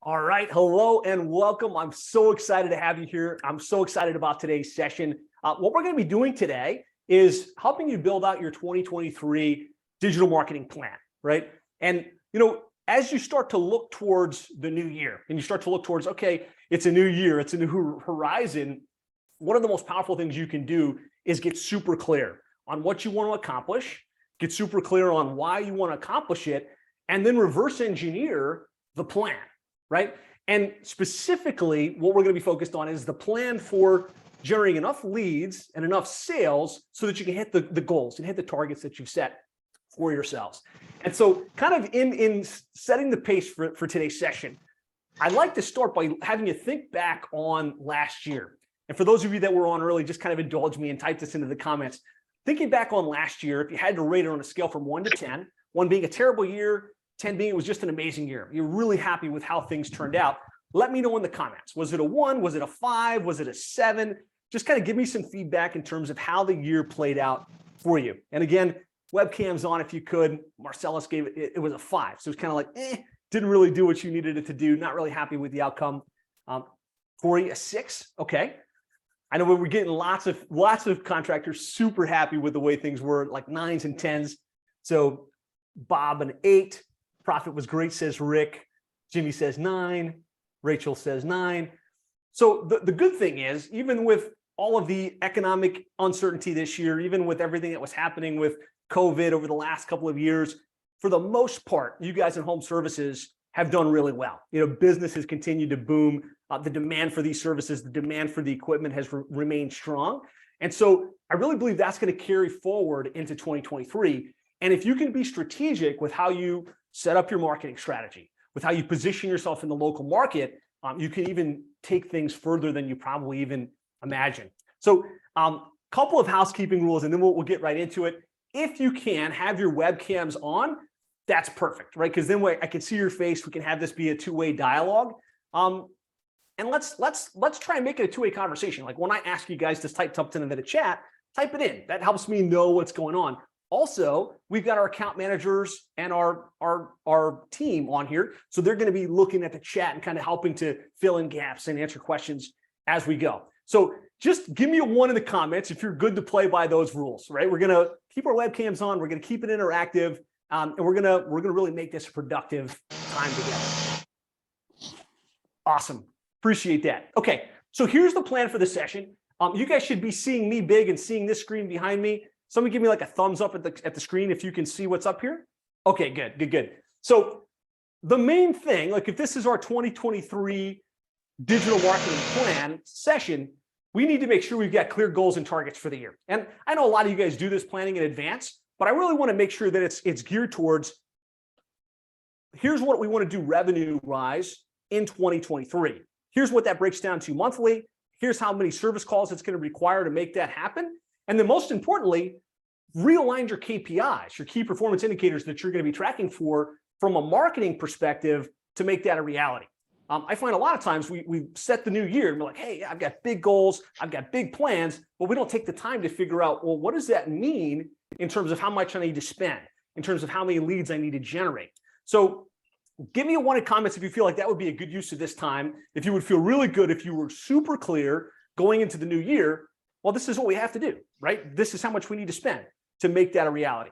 All right. Hello and welcome. I'm so excited to have you here. I'm so excited about today's session. What we're going to be doing today is helping you build out your 2023 digital marketing plan, right? And, as you start to look towards the new year and you start to look towards, okay, it's a new year, it's a new horizon. One of the most powerful things you can do is get super clear on what you want to accomplish, get super clear on why you want to accomplish it, and then reverse engineer the plan. Right? And specifically, what we're going to be focused on is the plan for generating enough leads and enough sales so that you can hit the goals and hit the targets that you set for yourselves. And so kind of in setting the pace for today's session, I'd like to start by having you think back on last year. And for those of you that were on early, just kind of indulge me and type this into the comments. Thinking back on last year, if you had to rate it on a scale from 1 to 10, 1 being a terrible year, 10 being it was just an amazing year. You're really happy with how things turned out. Let me know in the comments. Was it a 1? Was it a 5? Was it a 7? Just kind of give me some feedback in terms of how the year played out for you. And again, webcams on if you could. Marcellus gave it was a 5. So it's kind of like, didn't really do what you needed it to do. Not really happy with the outcome. Corey, a 6. Okay. I know we're getting lots of contractors super happy with the way things were, like 9s and 10s. So Bob, an 8. Profit was great, says Rick. Jimmy says 9. Rachel says 9. So the good thing is, even with all of the economic uncertainty this year, even with everything that was happening with COVID over the last couple of years, for the most part, you guys in home services have done really well. Business has continued to boom. The demand for these services, the demand for the equipment has remained strong. And so I really believe that's going to carry forward into 2023. And if you can be strategic with how you set up your marketing strategy, with how you position yourself in the local market, you can even take things further than you probably even imagine. So couple of housekeeping rules, and then we'll get right into it. If you can have your webcams on, that's perfect, right? Because then I can see your face. We can have this be a two-way dialogue. And let's try and make it a two-way conversation. Like when I ask you guys to type something into the chat, type it in. That helps me know what's going on. Also, we've got our account managers and our team on here. So they're going to be looking at the chat and kind of helping to fill in gaps and answer questions as we go. So just give me a 1 in the comments if you're good to play by those rules, right? We're going to keep our webcams on. We're going to keep it interactive. And we're going to really make this a productive time together. Awesome. Appreciate that. Okay. So here's the plan for the session. You guys should be seeing me big and seeing this screen behind me. Somebody give me like a thumbs up at the screen if you can see what's up here. Okay, good. So the main thing, like if this is our 2023 digital marketing plan session, we need to make sure we've got clear goals and targets for the year. And I know a lot of you guys do this planning in advance, but I really want to make sure that it's geared towards, here's what we want to do revenue-wise in 2023. Here's what that breaks down to monthly. Here's how many service calls it's going to require to make that happen. And then most importantly, realign your KPIs, your key performance indicators that you're going to be tracking from a marketing perspective to make that a reality. I find a lot of times we set the new year and we're like, hey, I've got big goals, I've got big plans, but we don't take the time to figure out, well, what does that mean in terms of how much I need to spend, in terms of how many leads I need to generate. So give me a 1 in comments if you feel like that would be a good use of this time, if you would feel really good if you were super clear going into the new year. Well, this is what we have to do, right? This is how much we need to spend to make that a reality.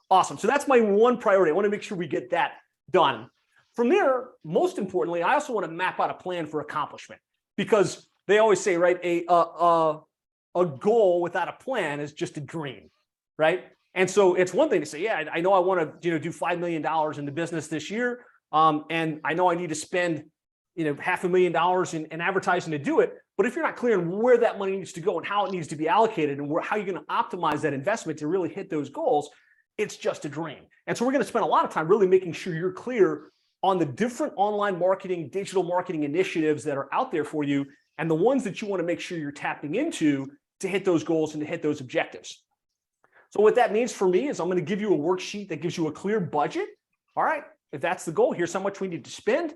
Awesome. So that's my 1 priority. I want to make sure we get that done. From there, most importantly, I also want to map out a plan for accomplishment, because they always say, right, a goal without a plan is just a dream, right? And so it's one thing to say, yeah, I know I want to do $5 million in the business this year, and I know I need to spend $500,000 in advertising to do it. But if you're not clear on where that money needs to go and how it needs to be allocated and how you're going to optimize that investment to really hit those goals, it's just a dream. And so we're going to spend a lot of time really making sure you're clear on the different online marketing, digital marketing initiatives that are out there for you and the ones that you want to make sure you're tapping into to hit those goals and to hit those objectives. So what that means for me is I'm going to give you a worksheet that gives you a clear budget. All right, if that's the goal, here's how much we need to spend.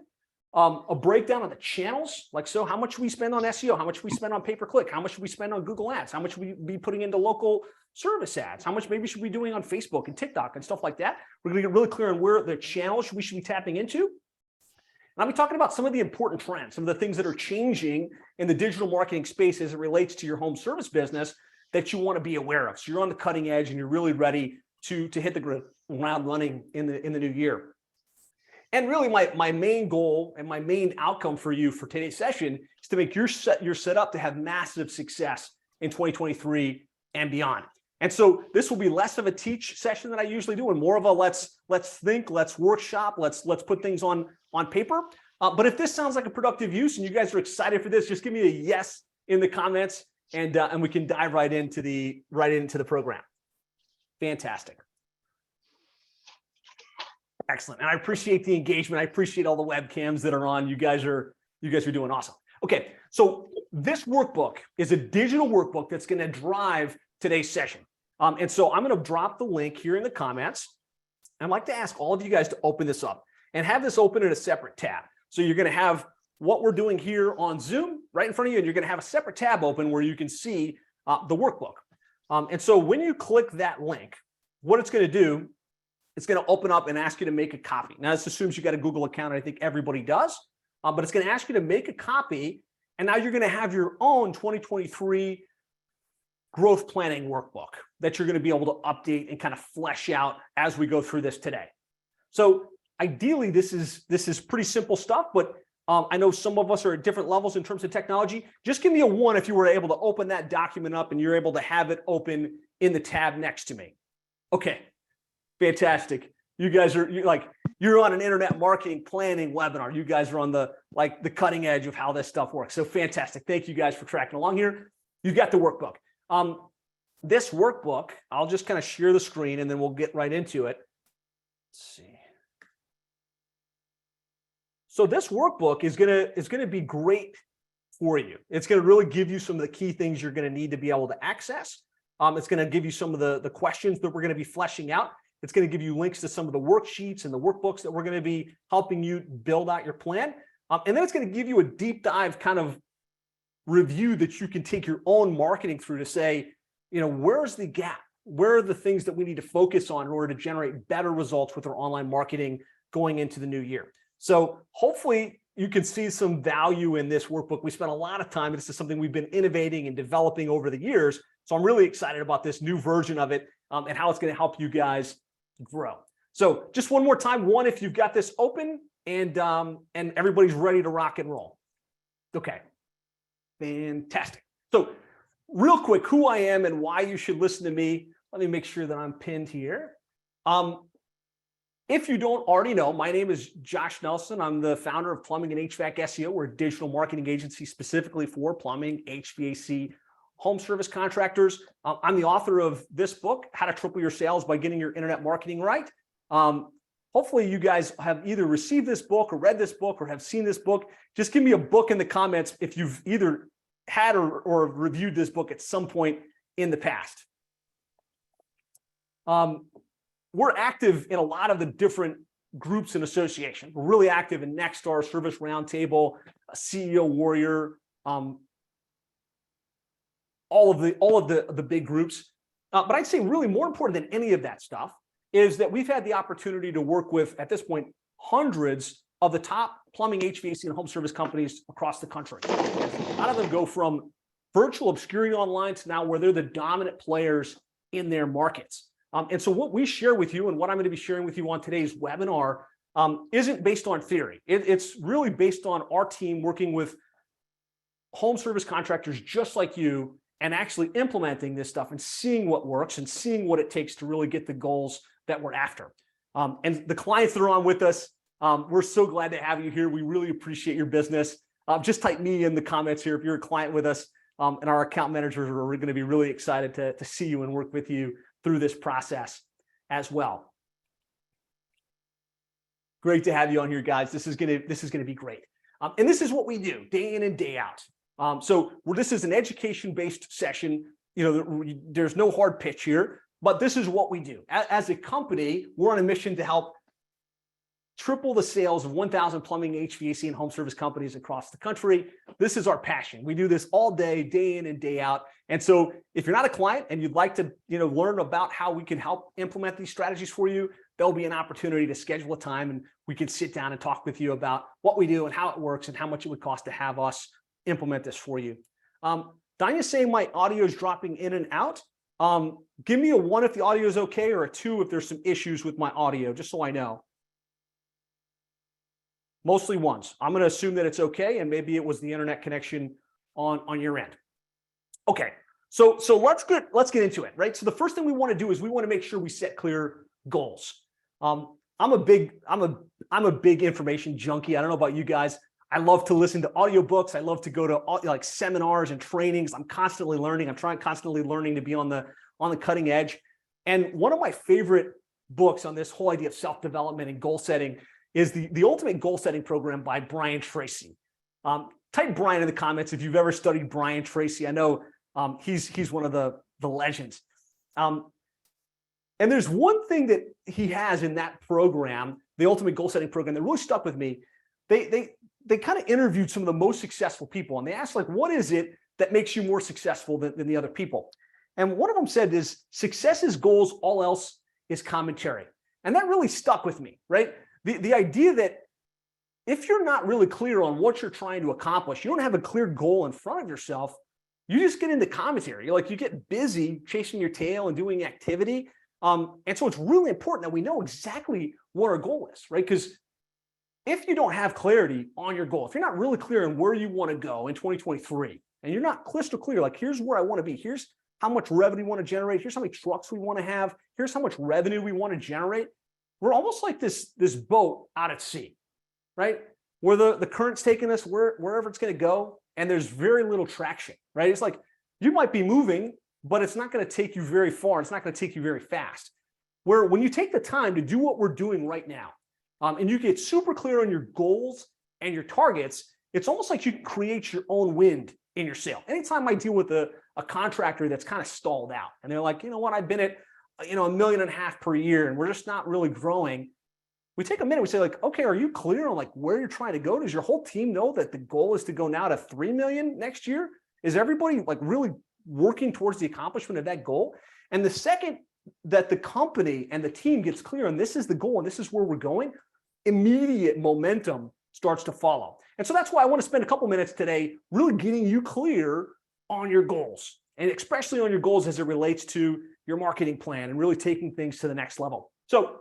A breakdown of the channels, like so, how much we spend on SEO, how much we spend on pay-per-click, how much we spend on Google Ads, how much we be putting into local service ads, how much maybe should we be doing on Facebook and TikTok and stuff like that. We're going to get really clear on where the channels we should be tapping into. And I'll be talking about some of the important trends, some of the things that are changing in the digital marketing space as it relates to your home service business that you want to be aware of. So you're on the cutting edge and you're really ready to hit the ground running in the new year. And really my main goal and my main outcome for you for today's session is to make your set up to have massive success in 2023 and beyond. And so this will be less of a teach session than I usually do and more of a let's think, let's workshop, let's put things on paper. But if this sounds like a productive use and you guys are excited for this, just give me a yes in the comments and we can dive right into the program. Fantastic. Excellent. And I appreciate the engagement. I appreciate all the webcams that are on. You guys are doing awesome. Okay. So this workbook is a digital workbook that's going to drive today's session. And so I'm going to drop the link here in the comments. I'd like to ask all of you guys to open this up and have this open in a separate tab. So you're going to have what we're doing here on Zoom right in front of you, and you're going to have a separate tab open where you can see the workbook. And so when you click that link, what it's going to do, it's going to open up and ask you to make a copy. Now, this assumes you got a Google account. I think everybody does, but it's going to ask you to make a copy. And now you're going to have your own 2023 growth planning workbook that you're going to be able to update and kind of flesh out as we go through this today. So ideally, this is pretty simple stuff, but I know some of us are at different levels in terms of technology. Just give me a 1 if you were able to open that document up and you're able to have it open in the tab next to me. Okay, fantastic. You guys you're on an internet marketing planning webinar. You guys are on the cutting edge of how this stuff works. So fantastic. Thank you guys for tracking along here. You got the workbook. This workbook, I'll just kind of share the screen and then we'll get right into it. Let's see. So this workbook is gonna be great for you. It's gonna really give you some of the key things you're gonna need to be able to access. It's gonna give you some of the questions that we're gonna be fleshing out. It's gonna give you links to some of the worksheets and the workbooks that we're gonna be helping you build out your plan. And then it's gonna give you a deep dive kind of review that you can take your own marketing through to say, where's the gap? Where are the things that we need to focus on in order to generate better results with our online marketing going into the new year? So hopefully you can see some value in this workbook. We spent a lot of time. This is something we've been innovating and developing over the years. So I'm really excited about this new version of it and how it's going to help you guys grow. So just one more time, 1 if you've got this open and everybody's ready to rock and roll. Okay, fantastic. So real quick, who I am and why you should listen to me. Let me make sure that I'm pinned here. If you don't already know, my name is Josh Nelson. I'm the founder of Plumbing and HVAC SEO. We're a digital marketing agency specifically for plumbing, HVAC, home service contractors. I'm the author of this book, How to Triple Your Sales by Getting Your Internet Marketing Right. Hopefully you guys have either received this book or read this book or have seen this book. Just give me a book in the comments if you've either had or reviewed this book at some point in the past. We're active in a lot of the different groups and associations. We're really active in Nexstar, Service Roundtable, CEO Warrior, all of the big groups. But I'd say really more important than any of that stuff is that we've had the opportunity to work with, at this point, hundreds of the top plumbing, HVAC, and home service companies across the country. A lot of them go from virtual obscurity online to now where they're the dominant players in their markets. And so what we share with you and what I'm going to be sharing with you on today's webinar isn't based on theory. It's really based on our team working with home service contractors just like you and actually implementing this stuff and seeing what works and seeing what it takes to really get the goals that we're after. And the clients that are on with us, we're so glad to have you here. We really appreciate your business. Just type me in the comments here if you're a client with us, and our account managers are going to be really excited to see you and work with you through this process as well. Great to have you on here, guys. This is gonna be great. And this is what we do day in and day out. So this is an education-based session. There's no hard pitch here, but this is what we do. As a company, we're on a mission to help triple the sales of 1,000 plumbing, HVAC, and home service companies across the country. This is our passion. We do this all day in and day out. And so if you're not a client and you'd like to learn about how we can help implement these strategies for you, there'll be an opportunity to schedule a time and we can sit down and talk with you about what we do and how it works and how much it would cost to have us implement this for you. Dinah's saying my audio is dropping in and out. Give me a 1 if the audio is okay, or a 2 if there's some issues with my audio, just so I know. Mostly 1s. I'm going to assume that it's okay, and maybe it was the internet connection on your end. Okay, so let's get into it, right? So the first thing we want to do is we want to make sure we set clear goals. I'm a big information junkie. I don't know about you guys. I love to listen to audiobooks. I love to go to like seminars and trainings. I'm constantly learning. I'm constantly learning to be on the cutting edge. And one of my favorite books on this whole idea of self-development and goal setting is the Ultimate Goal Setting Program by Brian Tracy. Type Brian in the comments if you've ever studied Brian Tracy. I know he's one of the legends. And there's one thing that he has in that program, the Ultimate Goal Setting Program, that really stuck with me. They kind of interviewed some of the most successful people, and they asked, like, what is it that makes you more successful than the other people? And one of them said is, success is goals, all else is commentary. And that really stuck with me, right? The idea that if you're not really clear on what you're trying to accomplish, you don't have a clear goal in front of yourself, you just get into commentary. You get busy chasing your tail and doing activity. And so it's really important that we know exactly what our goal is, right? Because if you don't have clarity on your goal, if you're not really clear on where you want to go in 2023, and you're not crystal clear, like, here's where I want to be, here's how much revenue we want to generate, here's how many trucks we want to have, here's how much revenue we want to generate, we're almost like this boat out at sea, right? Where the current's taking us wherever it's going to go, and there's very little traction, right? It's like you might be moving, but it's not going to take you very far. It's not going to take you very fast. Where when you take the time to do what we're doing right now, and you get super clear on your goals and your targets, it's almost like you can create your own wind in your sail. Anytime I deal with a contractor that's kind of stalled out, and they're like, you know what, I've been at $1.5 million per year, and we're just not really growing. We take a minute, we say, like, okay, are you clear on like where you're trying to go? Does your whole team know that the goal is to go now to 3 million next year? Is everybody like really working towards the accomplishment of that goal? And the second that the company and the team gets clear on this is the goal and this is where we're going, immediate momentum starts to follow. And so that's why I want to spend a couple minutes today really getting you clear on your goals, and especially on your goals as it relates to your marketing plan and really taking things to the next level. So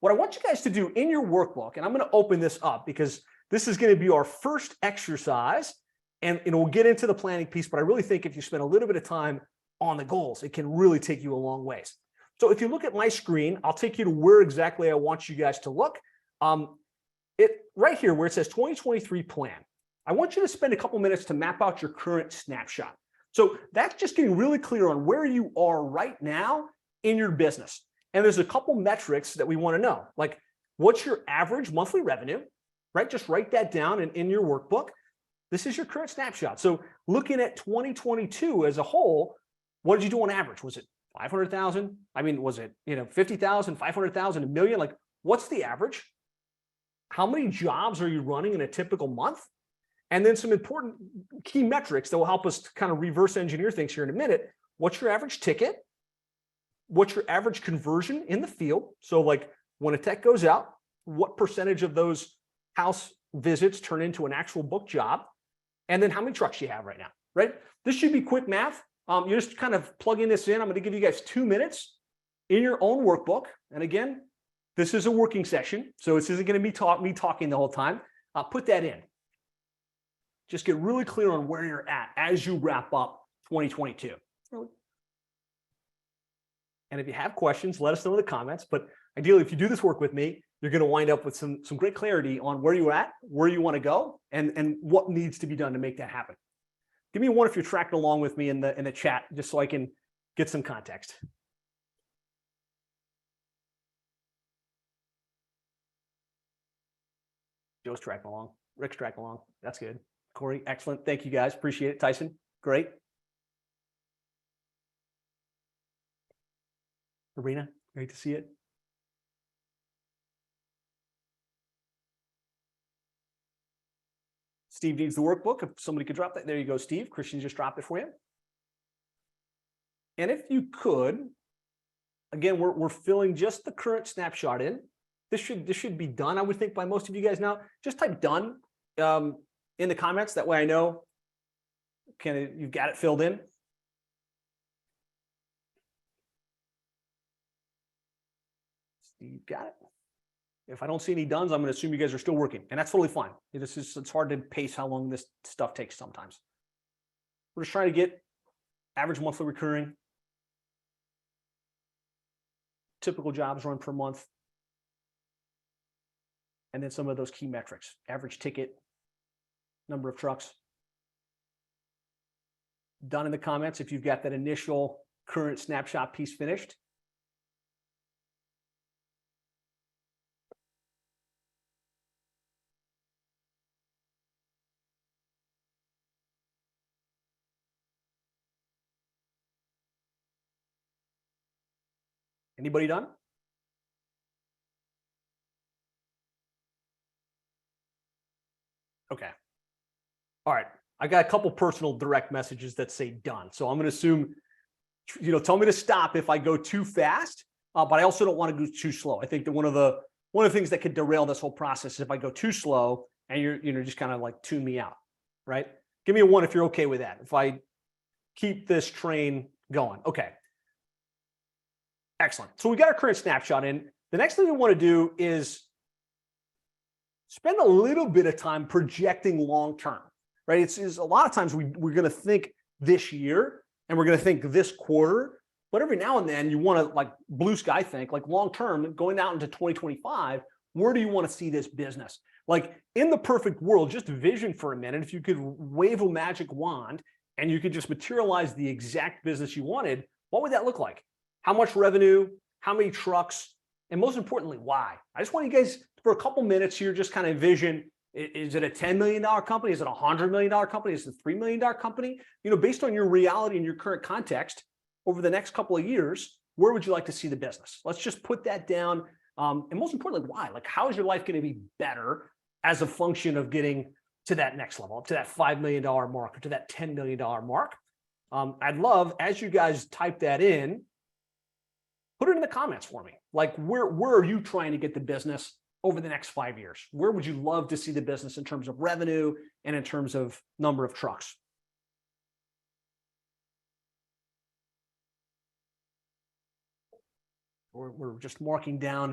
what I want you guys to do in your workbook, and I'm going to open this up because this is going to be our first exercise, and we'll get into the planning piece, but I really think if you spend a little bit of time on the goals, it can really take you a long ways. So if you look at my screen, I'll take you to where exactly I want you guys to look. Right here where it says 2023 plan, I want you to spend a couple minutes to map out your current snapshot. So that's just getting really clear on where you are right now in your business. And there's a couple metrics that we want to know, like what's your average monthly revenue, right? Just write that down in your workbook. This is your current snapshot. So looking at 2022 as a whole, what did you do on average? Was it 500,000? I mean, was it 50,000, 500,000, a million? Like, what's the average? How many jobs are you running in a typical month? And then some important key metrics that will help us to kind of reverse engineer things here in a minute. What's your average ticket? What's your average conversion in the field? So like when a tech goes out, what percentage of those house visits turn into an actual book job? And then how many trucks you have right now, right? This should be quick math. You're just kind of plugging this in. I'm going to give you guys 2 minutes in your own workbook. And again, this is a working session, so this isn't going to be me talking the whole time. Put that in. Just get really clear on where you're at as you wrap up 2022. And if you have questions, let us know in the comments. But ideally, if you do this work with me, you're going to wind up with some great clarity on where you're at, where you want to go, and what needs to be done to make that happen. Give me a 1 if you're tracking along with me in the chat, just so I can get some context. Joe's tracking along. Rick's tracking along. That's good. Corey, excellent. Thank you guys. Appreciate it. Tyson, great. Arena, great to see it. Steve needs the workbook. If somebody could drop that. There you go, Steve. Christian just dropped it for you. And if you could, again, we're filling just the current snapshot in. This should be done, I would think, by most of you guys now. Just type done in the comments. That way I know you've got it filled in. You've got it. If I don't see any dones, I'm going to assume you guys are still working, and that's totally fine. It's hard to pace how long this stuff takes sometimes. We're just trying to get average monthly recurring, typical jobs run per month, and then some of those key metrics: average ticket, number of trucks. Done in the comments if you've got that initial current snapshot piece finished. Anybody done? Okay. All right. I got a couple personal direct messages that say done. So I'm going to assume, tell me to stop if I go too fast, but I also don't want to go too slow. I think that one of the things that could derail this whole process is if I go too slow and you're just kind of like tune me out, right? Give me a 1 if you're okay with that. If I keep this train going. Okay. Excellent. So we got our current snapshot in. The next thing we want to do is spend a little bit of time projecting long-term, right? It's a lot of times we're going to think this year and we're going to think this quarter, but every now and then you want to like blue sky think, like long-term going out into 2025, where do you want to see this business? Like in the perfect world, just vision for a minute. If you could wave a magic wand and you could just materialize the exact business you wanted, what would that look like? How much revenue, how many trucks, and most importantly, why? I just want you guys for a couple minutes here, just kind of envision, is it a $10 million company? Is it a $100 million company? Is it a $3 million company? Based on your reality and your current context over the next couple of years, where would you like to see the business? Let's just put that down. And most importantly, why? Like, how is your life going to be better as a function of getting to that next level, to that $5 million mark or to that $10 million mark? I'd love, as you guys type that in, put it in the comments for me. Like, where are you trying to get the business over the next 5 years? Where would you love to see the business in terms of revenue and in terms of number of trucks? We're just marking down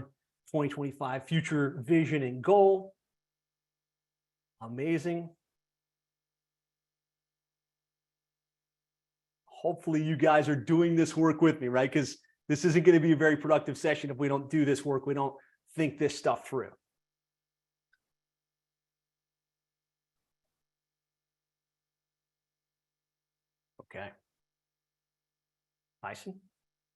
2025 future vision and goal. Amazing. Hopefully you guys are doing this work with me, right? Because this isn't going to be a very productive session if we don't do this work. We don't think this stuff through. Okay. Tyson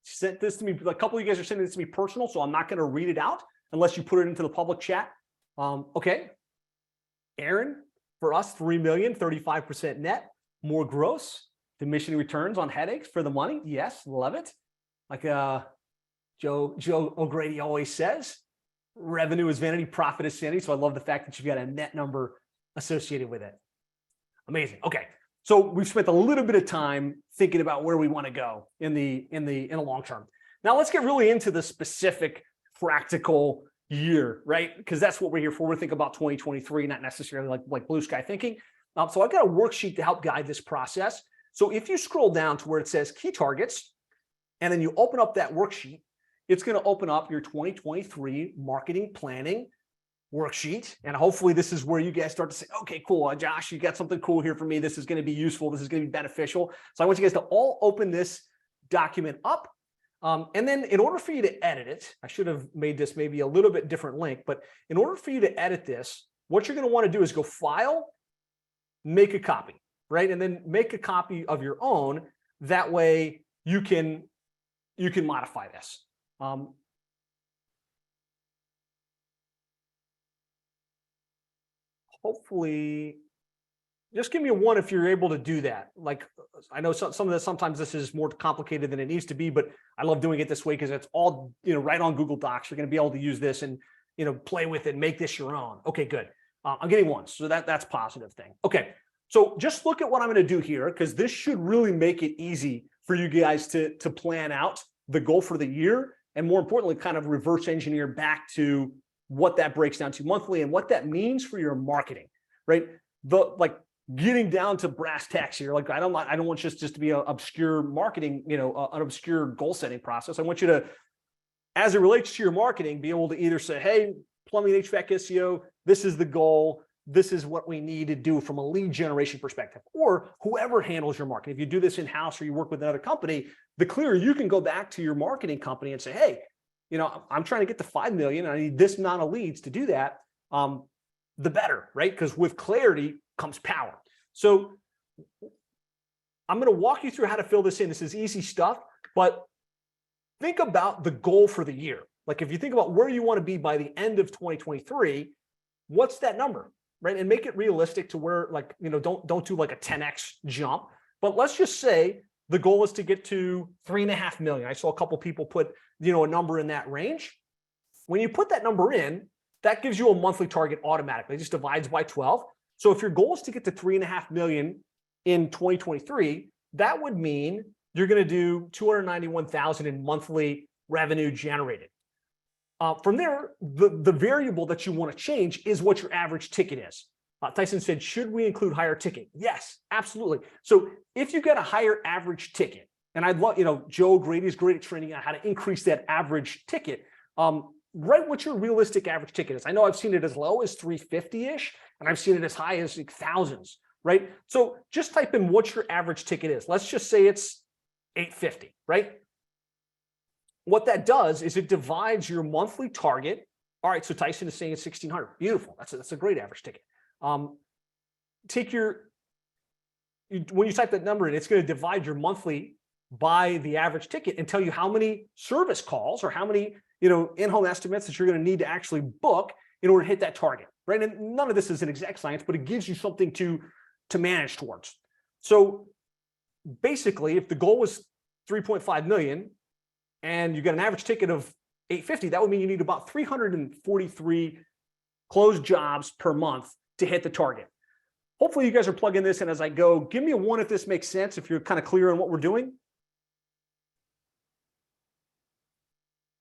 sent this to me. A couple of you guys are sending this to me personal, so I'm not going to read it out unless you put it into the public chat. Okay. Aaron, for us, 3 million, 35% net, more gross, diminishing returns on headaches for the money. Yes, love it. Like Joe O'Grady always says, revenue is vanity, profit is sanity. So I love the fact that you've got a net number associated with it. Amazing. Okay. So we've spent a little bit of time thinking about where we want to go in the long term. Now let's get really into the specific practical year, right? Because that's what we're here for. We're thinking about 2023, not necessarily like blue sky thinking. So I've got a worksheet to help guide this process. So if you scroll down to where it says key targets, and then you open up that worksheet, it's going to open up your 2023 marketing planning worksheet. And hopefully this is where you guys start to say, okay, cool, Josh, you got something cool here for me. This is going to be useful. This is going to be beneficial. So I want you guys to all open this document up. And then in order for you to edit it, I should have made this maybe a little bit different link, but in order for you to edit this, what you're going to want to do is go File, make a copy, right? And then make a copy of your own. That way you can modify this. Hopefully, just give me a 1 if you're able to do that. Like, I know some of this, sometimes this is more complicated than it needs to be, but I love doing it this way because it's all, right on Google Docs. You're going to be able to use this and, play with it, make this your own. Okay, good. I'm getting 1. So that's a positive thing. Okay. So just look at what I'm going to do here, because this should really make it easy for you guys to plan out the goal for the year, and more importantly, kind of reverse engineer back to what that breaks down to monthly and what that means for your marketing, right? Getting down to brass tacks here. Like I don't want just to be an obscure marketing, an obscure goal setting process. I want you to, as it relates to your marketing, be able to either say, hey, plumbing, HVAC, SEO, this is the goal. This is what we need to do from a lead generation perspective, or whoever handles your marketing. If you do this in-house or you work with another company, the clearer you can go back to your marketing company and say, hey, I'm trying to get to 5 million and I need this amount of leads to do that. The better, right? Because with clarity comes power. So I'm going to walk you through how to fill this in. This is easy stuff, but think about the goal for the year. Like if you think about where you want to be by the end of 2023, what's that number? Right? And make it realistic to where, don't do like a 10x jump, but let's just say the goal is to get to 3.5 million. I saw a couple people put, a number in that range. When you put that number in, that gives you a monthly target automatically. It just divides by 12. So if your goal is to get to 3.5 million in 2023, that would mean you're going to do 291,000 in monthly revenue generated. From there, the variable that you want to change is what your average ticket is. Tyson said, should we include higher ticket? Yes, absolutely. So if you get a higher average ticket, and I'd love, Joe Grady is great at training on how to increase that average ticket. Write what your realistic average ticket is. I know I've seen it as low as 350-ish, and I've seen it as high as like thousands, right? So just type in what your average ticket is. Let's just say it's 850, right? What that does is it divides your monthly target. All right, so Tyson is saying it's 1,600. Beautiful. That's a great average ticket. When you type that number in, it's going to divide your monthly by the average ticket and tell you how many service calls or how many in-home estimates that you're going to need to actually book in order to hit that target, right? And none of this is an exact science, but it gives you something to manage towards. So basically, if the goal was 3.5 million and you got an average ticket of 850, that would mean you need about 343 closed jobs per month to hit the target. Hopefully you guys are plugging this in as I go. Give me a 1 if this makes sense, if you're kind of clear on what we're doing.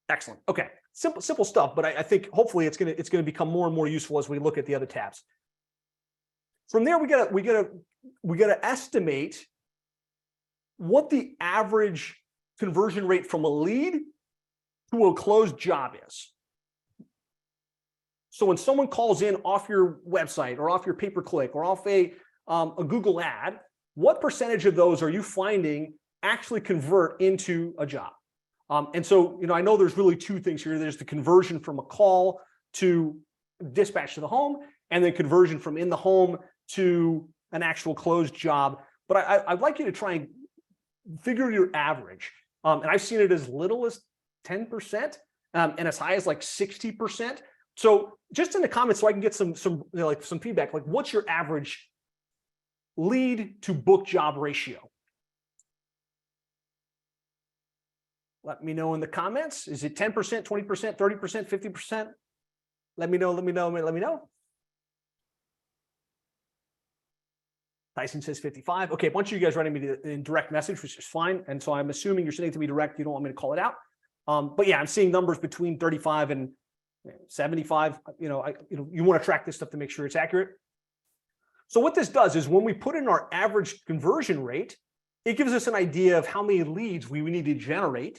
Excellent. Okay. Simple stuff, but I think hopefully it's gonna become more and more useful as we look at the other tabs. From there, we gotta estimate what the average conversion rate from a lead to a closed job is. So when someone calls in off your website or off your pay-per-click or off a Google ad, what percentage of those are you finding actually convert into a job? And so, I know there's really two things here. There's the conversion from a call to dispatch to the home, and then conversion from in the home to an actual closed job. But I'd like you to try and figure your average. And I've seen it as little as 10% and as high as like 60%. So just in the comments, so I can get some feedback, like what's your average lead to book job ratio? Let me know in the comments. Is it 10%, 20%, 30%, 50%? Let me know. Tyson says 55. Okay, a bunch of you guys writing me in direct message, which is fine. And so I'm assuming you're sending it to me direct. You don't want me to call it out. But yeah, I'm seeing numbers between 35 and 75. You want to track this stuff to make sure it's accurate. So what this does is when we put in our average conversion rate, it gives us an idea of how many leads we need to generate.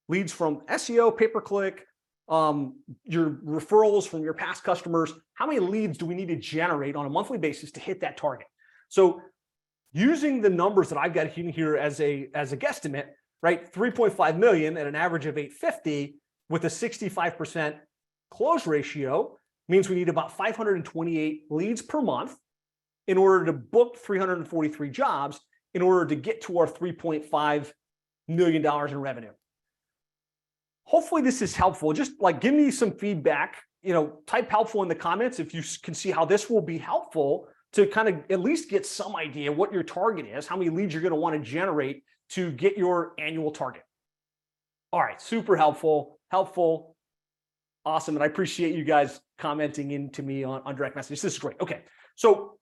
Leads from SEO, pay-per-click, your referrals from your past customers. How many leads do we need to generate on a monthly basis to hit that target? So using the numbers that I've got here as a guesstimate, right? 3.5 million at an average of 850 with a 65% close ratio means we need about 528 leads per month in order to book 343 jobs in order to get to our $3.5 million in revenue. Hopefully this is helpful. Just like give me some feedback, type helpful in the comments if you can see how this will be helpful to kind of at least get some idea what your target is, how many leads you're going to want to generate to get your annual target. All right, super helpful, awesome. And I appreciate you guys commenting into me on direct message. This is great. Okay, so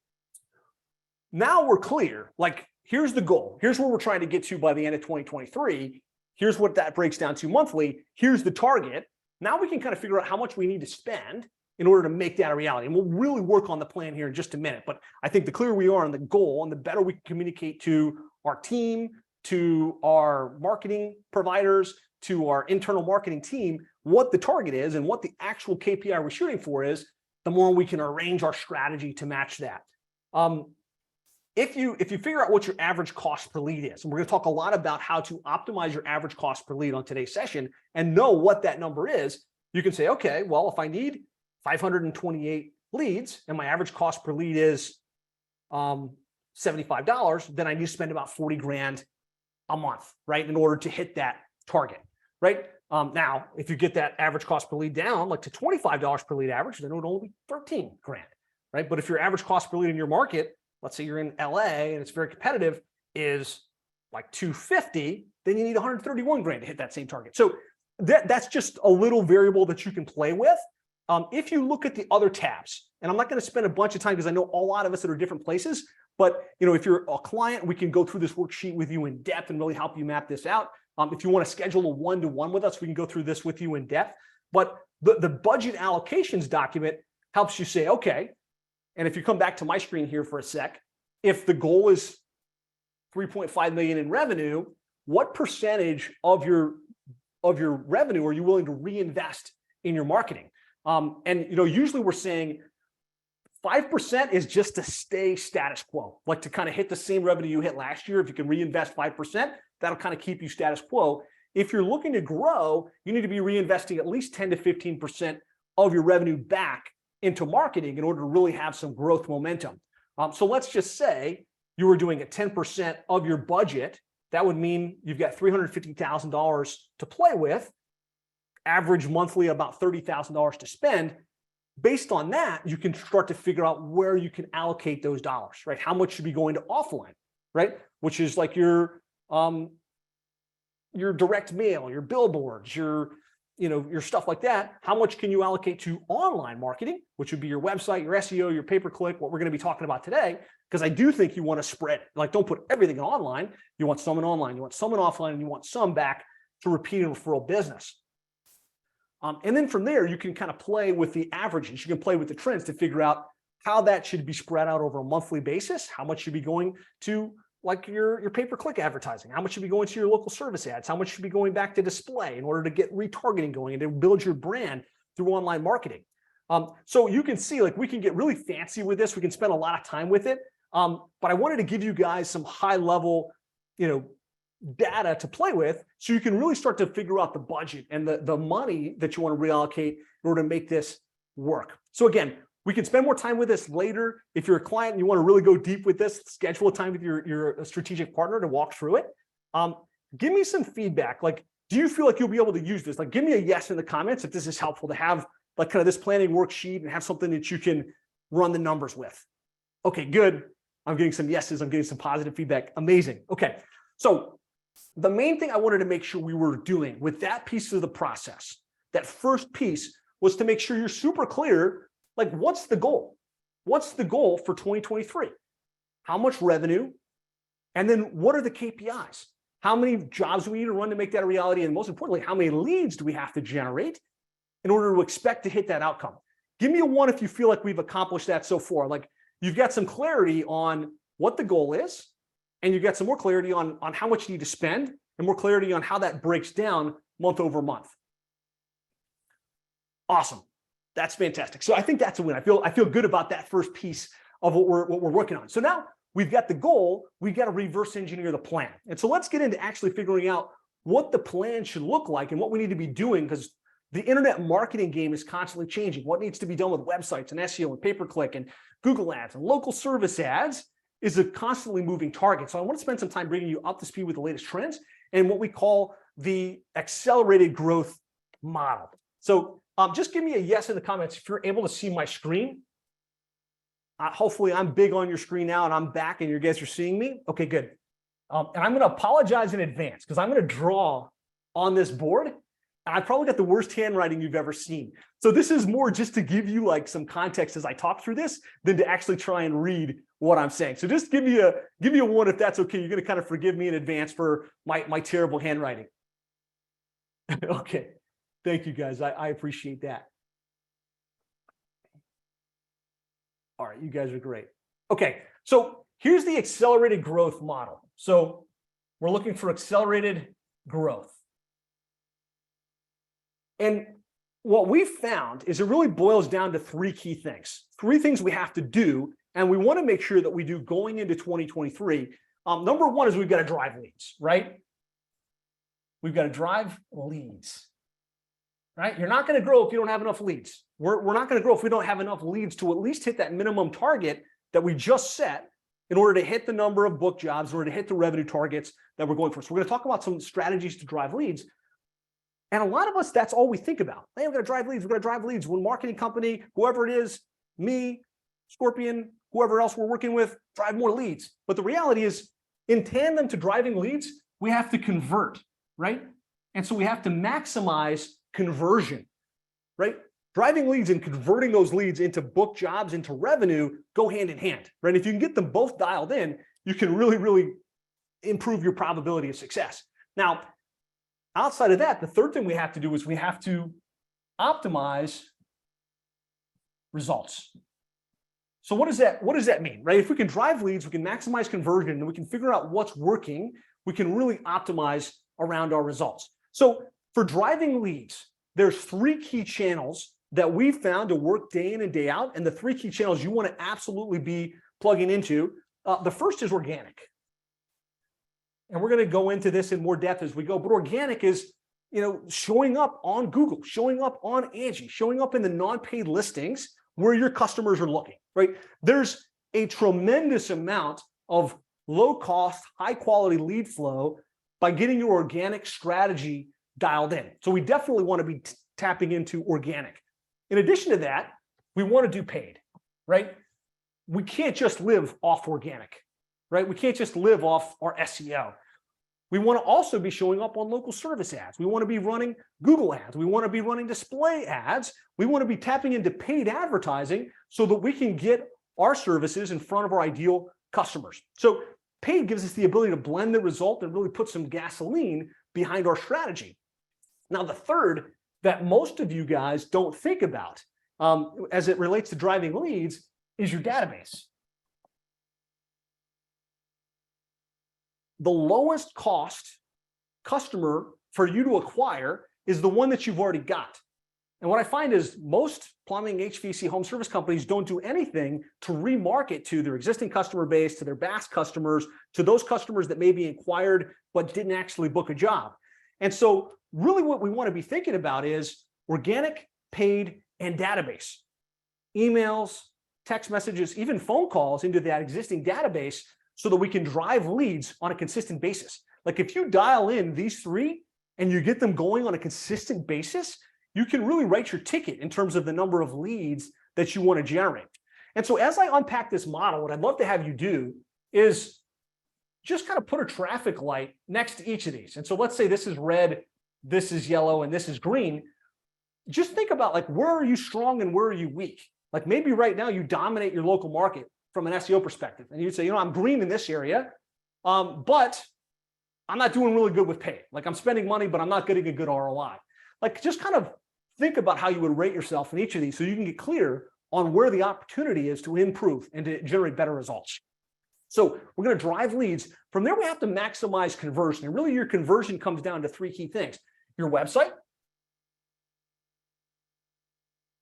now we're clear. Like, here's the goal. Here's where we're trying to get to by the end of 2023. Here's what that breaks down to monthly. Here's the target. Now we can kind of figure out how much we need to spend in order to make that a reality. And we'll really work on the plan here in just a minute. But I think the clearer we are on the goal and the better we can communicate to our team, to our marketing providers, to our internal marketing team, what the target is and what the actual KPI we're shooting for is, the more we can arrange our strategy to match that. If you figure out what your average cost per lead is, and we're going to talk a lot about how to optimize your average cost per lead on today's session and know what that number is, you can say, okay, well, if I need 528 leads and my average cost per lead is $75, then I need to spend about 40 grand a month, right, in order to hit that target, right? Now, if you get that average cost per lead down like to $25 per lead average, then it would only be 13 grand, right? But if your average cost per lead in your market, let's say you're in LA and it's very competitive, is like 250, then you need 131 grand to hit that same target. So that's just a little variable that you can play with. If you look at the other tabs, and I'm not going to spend a bunch of time because I know a lot of us that are different places, but if you're a client, we can go through this worksheet with you in depth and really help you map this out. If you want to schedule a one-to-one with us, we can go through this with you in depth. But the budget allocations document helps you say, okay, and if you come back to my screen here for a sec, if the goal is 3.5 million in revenue, what percentage of your revenue are you willing to reinvest in your marketing? And usually we're saying 5% is just to stay status quo, like to kind of hit the same revenue you hit last year. If you can reinvest 5%, that'll kind of keep you status quo. If you're looking to grow, you need to be reinvesting at least 10 to 15% of your revenue back into marketing in order to really have some growth momentum. So let's just say you were doing a 10% of your budget. That would mean you've got $350,000 to play with, average monthly about $30,000 to spend. Based on that, you can start to figure out where you can allocate those dollars, right? How much should be going to offline, right? Which is like your direct mail, your billboards, your stuff like that. How much can you allocate to online marketing, which would be your website, your SEO, your pay-per-click, what we're going to be talking about today? Because I do think you want to spread, like don't put everything in online. You want some in online, you want some in offline, and you want some back to repeat and referral business. And then from there, you can kind of play with the averages. You can play with the trends to figure out how that should be spread out over a monthly basis. How much should be going to like your pay-per-click advertising? How much should be going to your local service ads? How much should be going back to display in order to get retargeting going and to build your brand through online marketing? So you can see, like, we can get really fancy with this. We can spend a lot of time with it. But I wanted to give you guys some high-level, data to play with so you can really start to figure out the budget and the money that you want to reallocate in order to make this work. So again, we can spend more time with this later. If you're a client and you want to really go deep with this, schedule a time with your strategic partner to walk through it. Give me some feedback. Like, do you feel like you'll be able to use this? Like, give me a yes in the comments if this is helpful to have like kind of this planning worksheet and have something that you can run the numbers with. Okay, good. I'm getting some yeses. I'm getting some positive feedback. Amazing. Okay. So the main thing I wanted to make sure we were doing with that piece of the process, that first piece, was to make sure you're super clear, like, what's the goal? What's the goal for 2023? How much revenue? And then what are the KPIs? How many jobs do we need to run to make that a reality? And most importantly, how many leads do we have to generate in order to expect to hit that outcome? Give me a 1 if you feel like we've accomplished that so far. Like, you've got some clarity on what the goal is, and you've got some more clarity on how much you need to spend, and more clarity on how that breaks down month over month. Awesome. That's fantastic. So I think that's a win. I feel good about that first piece of what we're working on. So now we've got the goal, we've got to reverse engineer the plan. And so let's get into actually figuring out what the plan should look like and what we need to be doing, because the internet marketing game is constantly changing. What needs to be done with websites and SEO and pay-per-click and Google ads and local service ads is a constantly moving target. So I want to spend some time bringing you up to speed with the latest trends and what we call the accelerated growth model. So just give me a yes in the comments if you're able to see my screen. Hopefully I'm big on your screen now and I'm back and you guys are seeing me. Okay, good. And I'm going to apologize in advance because I'm going to draw on this board. And I probably got the worst handwriting you've ever seen. So this is more just to give you like some context as I talk through this than to actually try and read what I'm saying. So just give me a 1 if that's okay. You're going to kind of forgive me in advance for my terrible handwriting. Okay. Thank you, guys. I appreciate that. All right, you guys are great. Okay, so here's the accelerated growth model. So we're looking for accelerated growth. And what we've found is it really boils down to three key things. Three things we have to do, and we want to make sure that we do going into 2023. Number one is we've got to drive leads, right? We've got to drive leads, right? You're not going to grow if you don't have enough leads. We're not going to grow if we don't have enough leads to at least hit that minimum target that we just set in order to hit the number of book jobs, in order to hit the revenue targets that we're going for. So we're going to talk about some strategies to drive leads. And a lot of us, that's all we think about. Hey, we're going to drive leads. We're going to drive leads. One marketing company, whoever it is, me, Scorpion, whoever else we're working with, drive more leads. But the reality is, in tandem to driving leads, we have to convert, right? And so we have to maximize conversion, right? Driving leads and converting those leads into book jobs, into revenue, go hand in hand, right? If you can get them both dialed in, you can really, really improve your probability of success. Now, outside of that, the third thing we have to do is we have to optimize results. So what does that mean, right? If we can drive leads, we can maximize conversion, and we can figure out what's working, we can really optimize around our results. So for driving leads, there's three key channels that we've found to work day in and day out, and the three key channels you want to absolutely be plugging into. The first is organic. And we're going to go into this in more depth as we go, but organic is, showing up on Google, showing up on Angie, showing up in the non-paid listings where your customers are looking, right? There's a tremendous amount of low-cost, high-quality lead flow by getting your organic strategy dialed in. So we definitely want to be tapping into organic. In addition to that, we want to do paid, right? We can't just live off organic, right? We can't just live off our SEO. We want to also be showing up on local service ads. We want to be running Google ads. We want to be running display ads. We want to be tapping into paid advertising so that we can get our services in front of our ideal customers. So paid gives us the ability to blend the result and really put some gasoline behind our strategy. Now, the third that most of you guys don't think about as it relates to driving leads is your database. The lowest cost customer for you to acquire is the one that you've already got. And what I find is most plumbing, HVAC, home service companies don't do anything to remarket to their existing customer base, to their BaaS customers, to those customers that maybe inquired but didn't actually book a job. And so really what we want to be thinking about is organic, paid, and database. Emails, text messages, even phone calls into that existing database so that we can drive leads on a consistent basis. Like if you dial in these three and you get them going on a consistent basis, you can really write your ticket in terms of the number of leads that you want to generate. And so as I unpack this model, what I'd love to have you do is just kind of put a traffic light next to each of these. And so let's say this is red, this is yellow, and this is green. Just think about like, where are you strong and where are you weak? Like maybe right now you dominate your local market from an SEO perspective. And you'd say, I'm green in this area, but I'm not doing really good with paid. Like I'm spending money, but I'm not getting a good ROI. Like just kind of think about how you would rate yourself in each of these so you can get clear on where the opportunity is to improve and to generate better results. So we're going to drive leads. From there, we have to maximize conversion. And really your conversion comes down to three key things. Your website.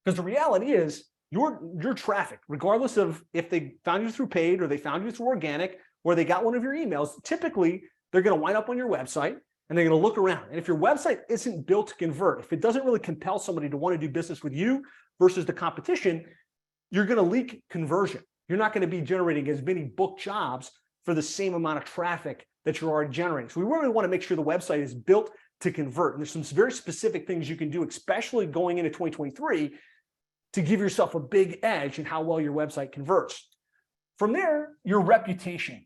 Because the reality is your traffic, regardless of if they found you through paid or they found you through organic or they got one of your emails, typically they're going to wind up on your website and they're going to look around. And if your website isn't built to convert, if it doesn't really compel somebody to want to do business with you versus the competition, you're going to leak conversion. You're not going to be generating as many book jobs for the same amount of traffic that you're already generating. So we really want to make sure the website is built to convert. And there's some very specific things you can do, especially going into 2023, to give yourself a big edge in how well your website converts. From there, your reputation,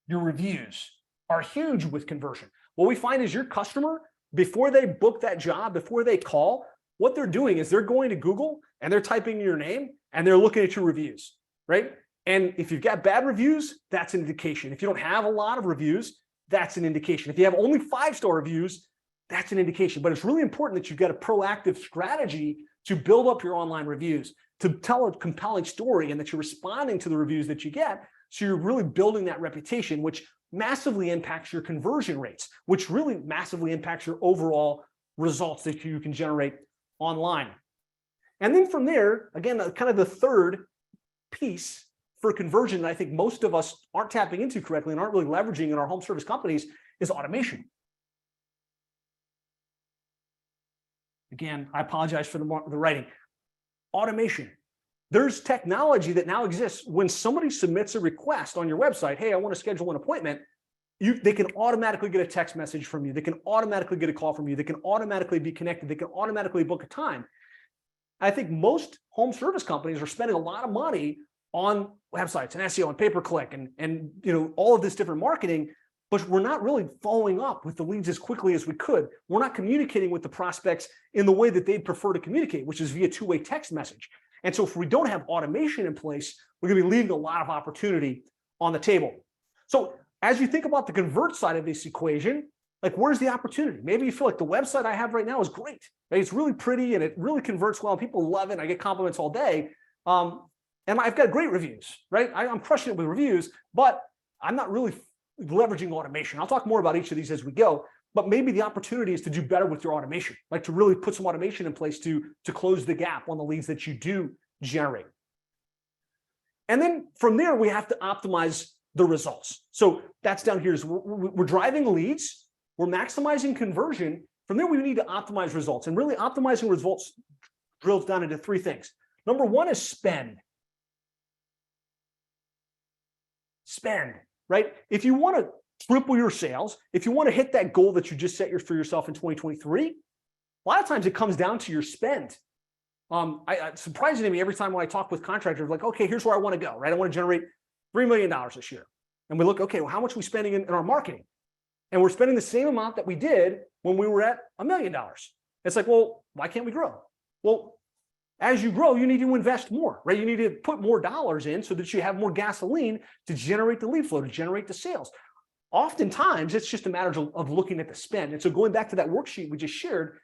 your reviews are huge with conversion. What we find is your customer, before they book that job, before they call, what they're doing is they're going to Google and they're typing your name and they're looking at your reviews, right? And if you've got bad reviews, that's an indication. If you don't have a lot of reviews, that's an indication. If you have only 5-star reviews, that's an indication. But it's really important that you've got a proactive strategy to build up your online reviews, to tell a compelling story, and that you're responding to the reviews that you get. So you're really building that reputation, which massively impacts your conversion rates, which really massively impacts your overall results that you can generate online. And then from there, again, kind of the third piece for conversion that I think most of us aren't tapping into correctly and aren't really leveraging in our home service companies is automation. Again, I apologize for the writing. Automation. There's technology that now exists. When somebody submits a request on your website, hey, I want to schedule an appointment, they can automatically get a text message from you. They can automatically get a call from you. They can automatically be connected. They can automatically book a time. I think most home service companies are spending a lot of money on websites and SEO and pay-per-click and all of this different marketing, but we're not really following up with the leads as quickly as we could. We're not communicating with the prospects in the way that they'd prefer to communicate, which is via two-way text message. And so if we don't have automation in place, we're going to be leaving a lot of opportunity on the table. So as you think about the convert side of this equation, like where's the opportunity? Maybe you feel like the website I have right now is great. Right? It's really pretty and it really converts well. People love it. I get compliments all day. And I've got great reviews, right? I'm crushing it with reviews, but I'm not really leveraging automation. I'll talk more about each of these as we go, but maybe the opportunity is to do better with your automation, like to really put some automation in place to close the gap on the leads that you do generate. And then from there, we have to optimize the results. So that's down here is we're driving leads, we're maximizing conversion. From there, we need to optimize results, and really optimizing results drills down into three things. Number one is spend. Spend, right? If you want to triple your sales, if you want to hit that goal that you just set for yourself in 2023, a lot of times it comes down to your spend. It's surprising to me every time when I talk with contractors, like, okay, here's where I want to go, right? I want to generate $3 million this year. And we look, okay, well, how much are we spending in our marketing? And we're spending the same amount that we did when we were at $1 million. It's like, well, why can't we grow? Well, as you grow, you need to invest more, right? You need to put more dollars in so that you have more gasoline to generate the lead flow, to generate the sales. Oftentimes, it's just a matter of looking at the spend. And so going back to that worksheet we just shared,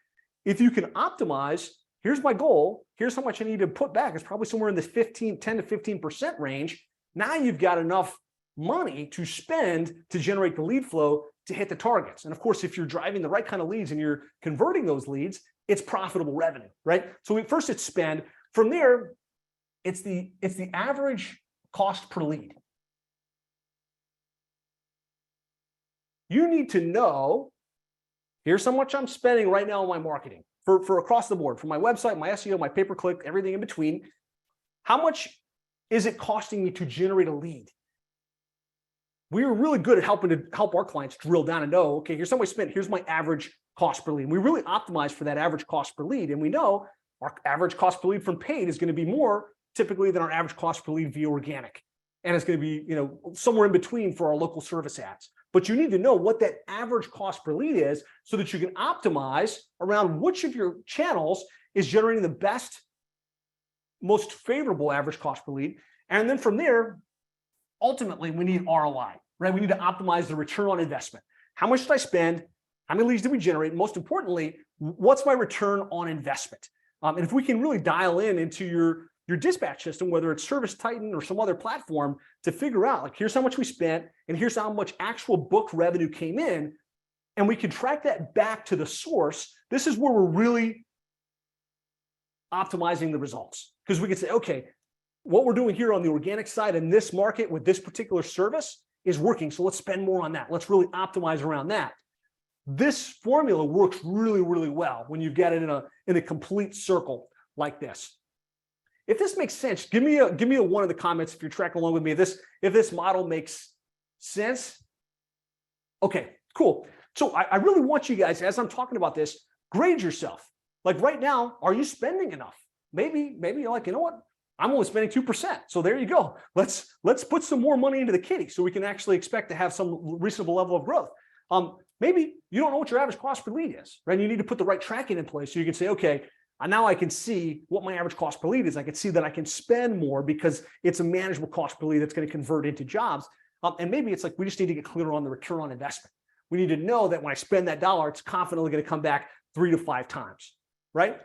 if you can optimize, here's my goal, here's how much I need to put back. It's probably somewhere in the 10 to 15% range. Now you've got enough money to spend to generate the lead flow to hit the targets. And of course, if you're driving the right kind of leads and you're converting those leads, it's profitable revenue, right? So first it's spend. From there, it's the average cost per lead. You need to know, here's how much I'm spending right now on my marketing for across the board, for my website, my SEO, my pay-per-click, everything in between. How much is it costing me to generate a lead? We are really good at help our clients drill down and know, okay, here's how much I spent, here's my average cost per lead. And we really optimize for that average cost per lead. And we know our average cost per lead from paid is going to be more typically than our average cost per lead via organic. And it's going to be, somewhere in between for our local service ads. But you need to know what that average cost per lead is so that you can optimize around which of your channels is generating the best, most favorable average cost per lead. And then from there, ultimately, we need ROI, right? We need to optimize the return on investment. How much did I spend? How many leads did we generate? Most importantly, what's my return on investment? And if we can really dial into your dispatch system, whether it's Service Titan or some other platform, to figure out, like, here's how much we spent and here's how much actual book revenue came in, and we can track that back to the source, this is where we're really optimizing the results. Because we can say, okay, what we're doing here on the organic side in this market with this particular service is working. So let's spend more on that. Let's really optimize around that. This formula works really, really well when you've got it in a complete circle like this. If this makes sense, give me a one in the comments if you're tracking along with me. If this model makes sense. Okay, cool. So I really want you guys, as I'm talking about this, grade yourself. Like right now, are you spending enough? Maybe you're like, you know what? I'm only spending 2%. So there you go. Let's put some more money into the kitty so we can actually expect to have some reasonable level of growth. Maybe you don't know what your average cost per lead is, right? You need to put the right tracking in place so you can say, okay, now I can see what my average cost per lead is. I can see that I can spend more because it's a manageable cost per lead that's going to convert into jobs. And maybe it's like we just need to get clearer on the return on investment. We need to know that when I spend that dollar, it's confidently going to come back 3 to 5 times, right?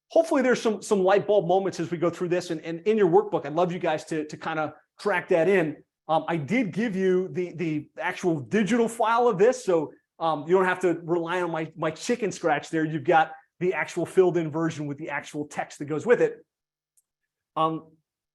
Hopefully there's some light bulb moments as we go through this. And in your workbook, I'd love you guys to kind of track that in. I did give you the actual digital file of this, so you don't have to rely on my chicken scratch there. You've got the actual filled in version with the actual text that goes with it.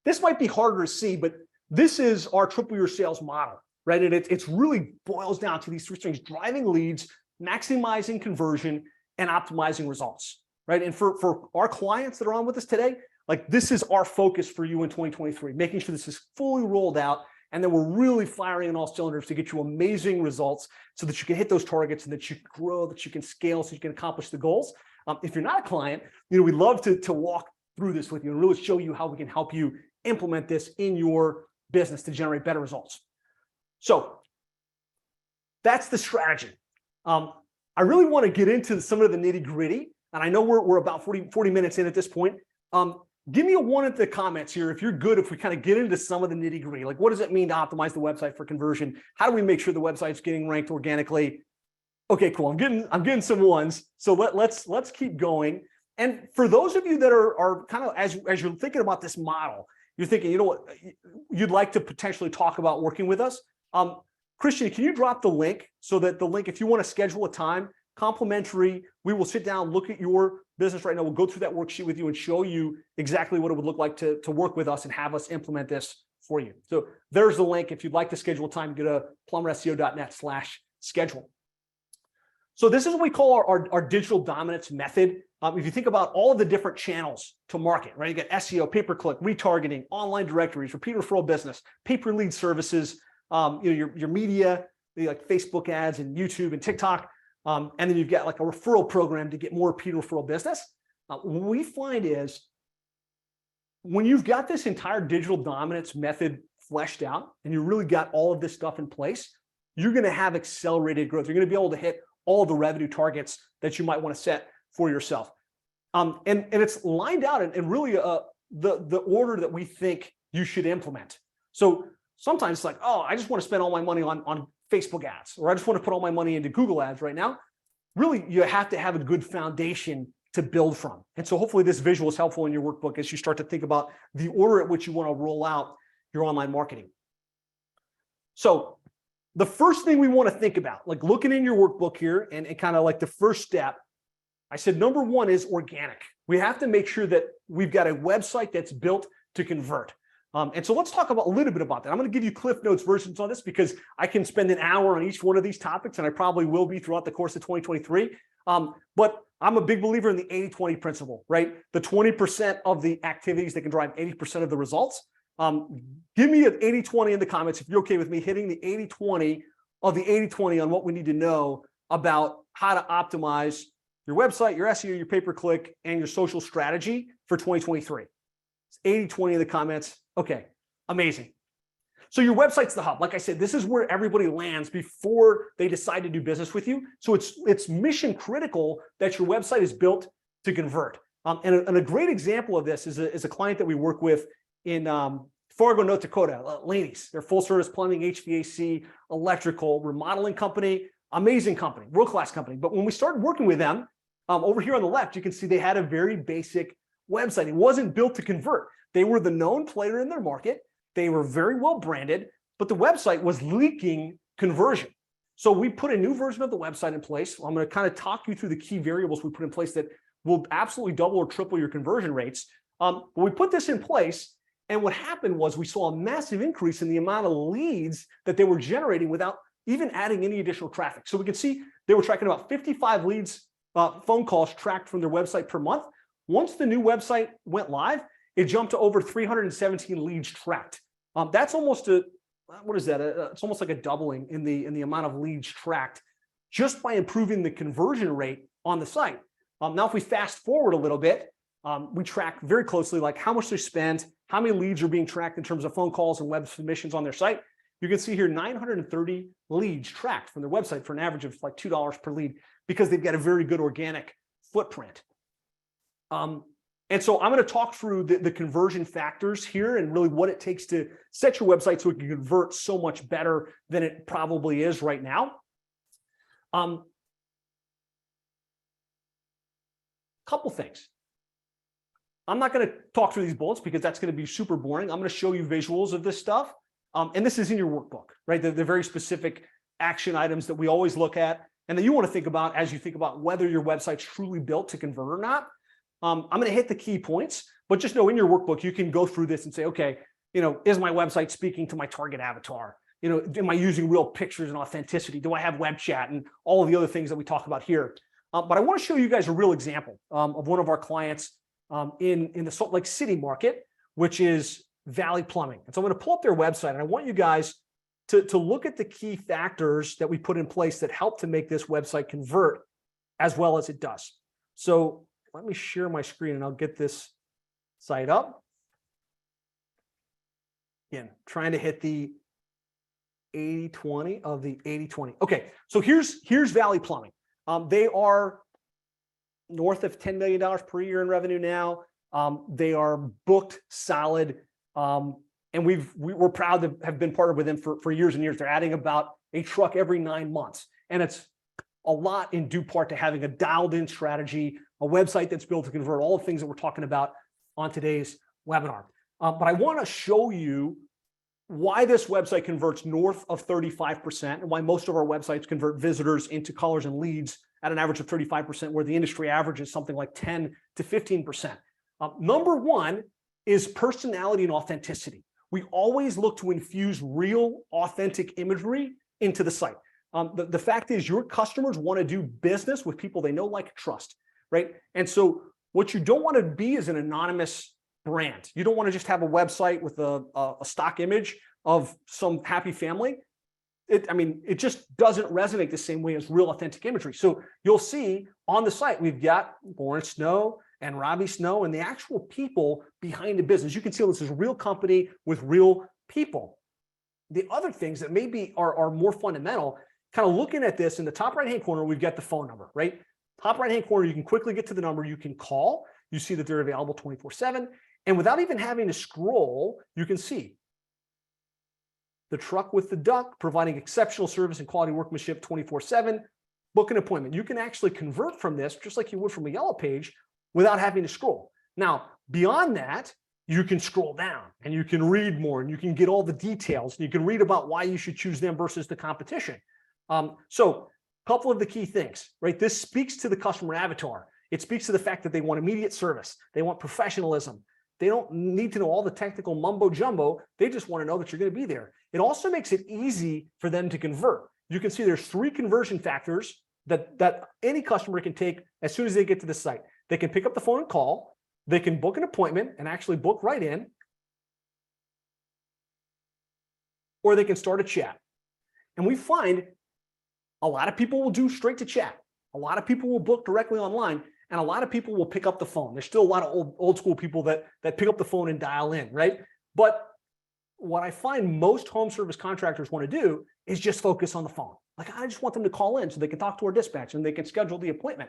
This might be harder to see, but this is our triple your sales model, right? And it's really boils down to these 3 things: driving leads, maximizing conversion, and optimizing results, right? And for our clients that are on with us today, like, this is our focus for you in 2023, making sure this is fully rolled out, and then we're really firing on all cylinders to get you amazing results so that you can hit those targets and that you can grow, that you can scale, so you can accomplish the goals. If you're not a client, we'd love to walk through this with you and really show you how we can help you implement this in your business to generate better results. So that's the strategy. I really want to get into some of the nitty gritty, and I know we're about 40 minutes in at this point. Give me a 1 in the comments here if you're good, if we kind of get into some of the nitty gritty. Like, what does it mean to optimize the website for conversion? How do we make sure the website's getting ranked organically? Okay, cool. I'm getting some 1s. So let's keep going. And for those of you that are kind of, as you're thinking about this model, you're thinking, you know what, you'd like to potentially talk about working with us. Christian, can you drop the link so that the link, if you want to schedule a time, complimentary, we will sit down, look at your business right now. We'll go through that worksheet with you and show you exactly what it would look like to work with us and have us implement this for you. So there's the link. If you'd like to schedule a time, go to plumberseo.net/schedule. So this is what we call our digital dominance method. If you think about all of the different channels to market, right? You get SEO, pay-per-click, retargeting, online directories, repeat referral business, pay-per-lead services, your media, like Facebook ads and YouTube and TikTok. And then you've got like a referral program to get more repeat referral business. What we find is when you've got this entire digital dominance method fleshed out and you really got all of this stuff in place, you're going to have accelerated growth. You're going to be able to hit all the revenue targets that you might want to set for yourself. And it's lined out and really the order that we think you should implement. So sometimes it's like, oh, I just want to spend all my money on Facebook ads, or I just want to put all my money into Google ads right now. Really, you have to have a good foundation to build from. And so hopefully this visual is helpful in your workbook as you start to think about the order at which you want to roll out your online marketing. So the first thing we want to think about, like looking in your workbook here and kind of like the first step, I said, number 1 is organic. We have to make sure that we've got a website that's built to convert. And so let's talk about a little bit about that. I'm going to give you Cliff Notes versions on this because I can spend an hour on each one of these topics, and I probably will be throughout the course of 2023. But I'm a big believer in the 80-20 principle, right? The 20% of the activities that can drive 80% of the results. Give me an 80-20 in the comments if you're okay with me hitting the 80-20 of the 80-20 on what we need to know about how to optimize your website, your SEO, your pay-per-click, and your social strategy for 2023. It's 80-20 in the comments. Okay, amazing. So your website's the hub. Like I said, this is where everybody lands before they decide to do business with you. So it's mission critical that your website is built to convert. And a great example of this is a client that we work with in Fargo, North Dakota, ladies. They're full service plumbing, HVAC, electrical, remodeling company, amazing company, world-class company. But when we started working with them, over here on the left, you can see they had a very basic website. It wasn't built to convert. They were the known player in their market. They were very well branded, but the website was leaking conversion. So we put a new version of the website in place. I'm going to kind of talk you through the key variables we put in place that will absolutely double or triple your conversion rates. But we put this in place, and what happened was we saw a massive increase in the amount of leads that they were generating without even adding any additional traffic. So we can see they were tracking about 55 leads, phone calls tracked from their website per month. Once the new website went live, it jumped to over 317 leads tracked. That's almost it's almost like a doubling in the amount of leads tracked just by improving the conversion rate on the site. Now, if we fast forward a little bit, we track very closely like how much they spend, how many leads are being tracked in terms of phone calls and web submissions on their site. You can see here 930 leads tracked from their website for an average of like $2 per lead because they've got a very good organic footprint. And so I'm going to talk through the conversion factors here and really what it takes to set your website so it can convert so much better than it probably is right now. Couple things. I'm not going to talk through these bullets because that's going to be super boring. I'm going to show you visuals of this stuff. And this is in your workbook, right? They're very specific action items that we always look at and that you want to think about as you think about whether your website's truly built to convert or not. I'm going to hit the key points, but just know in your workbook, you can go through this and say, okay, is my website speaking to my target avatar? Am I using real pictures and authenticity? Do I have web chat and all of the other things that we talk about here? But I want to show you guys a real example of one of our clients in the Salt Lake City market, which is Valley Plumbing. And so I'm going to pull up their website, and I want you guys to look at the key factors that we put in place that help to make this website convert as well as it does. So let me share my screen and I'll get this site up. Again, trying to hit the 80-20 of the 80-20. Okay, so here's Valley Plumbing. They are north of $10 million per year in revenue now. They are booked solid. And we're proud to have been partnered with them for years and years. They're adding about a truck every 9 months. And it's a lot in due part to having a dialed in strategy, a website that's built to convert, all the things that we're talking about on today's webinar. But I want to show you why this website converts north of 35% and why most of our websites convert visitors into callers and leads at an average of 35%, where the industry average is something like 10 to 15%. Number one is personality and authenticity. We always look to infuse real, authentic imagery into the site. The fact is your customers want to do business with people they know, like, trust, right? And so what you don't want to be is an anonymous brand. You don't want to just have a website with a stock image of some happy family. It just doesn't resonate the same way as real authentic imagery. So you'll see on the site, we've got Lauren Snow and Robbie Snow and the actual people behind the business. You can see this is a real company with real people. The other things that maybe are more fundamental, kind of looking at this in the top right-hand corner, we've got the phone number, right? Top right-hand corner, you can quickly get to the number you can call. You see that they're available 24/7. And without even having to scroll, you can see the truck with the duck, providing exceptional service and quality workmanship 24/7. Book an appointment. You can actually convert from this just like you would from a yellow page without having to scroll. Now, beyond that, you can scroll down and you can read more and you can get all the details and you can read about why you should choose them versus the competition. So a couple of the key things, right? This speaks to the customer avatar. It speaks to the fact that they want immediate service. They want professionalism. They don't need to know all the technical mumbo jumbo. They just want to know that you're going to be there. It also makes it easy for them to convert. You can see there's 3 conversion factors that any customer can take as soon as they get to the site. They can pick up the phone and call. They can book an appointment and actually book right in. Or they can start a chat. And we find a lot of people will do straight to chat. A lot of people will book directly online. And a lot of people will pick up the phone. There's still a lot of old school people that pick up the phone and dial in, right? But what I find most home service contractors want to do is just focus on the phone. Like, I just want them to call in so they can talk to our dispatch and they can schedule the appointment.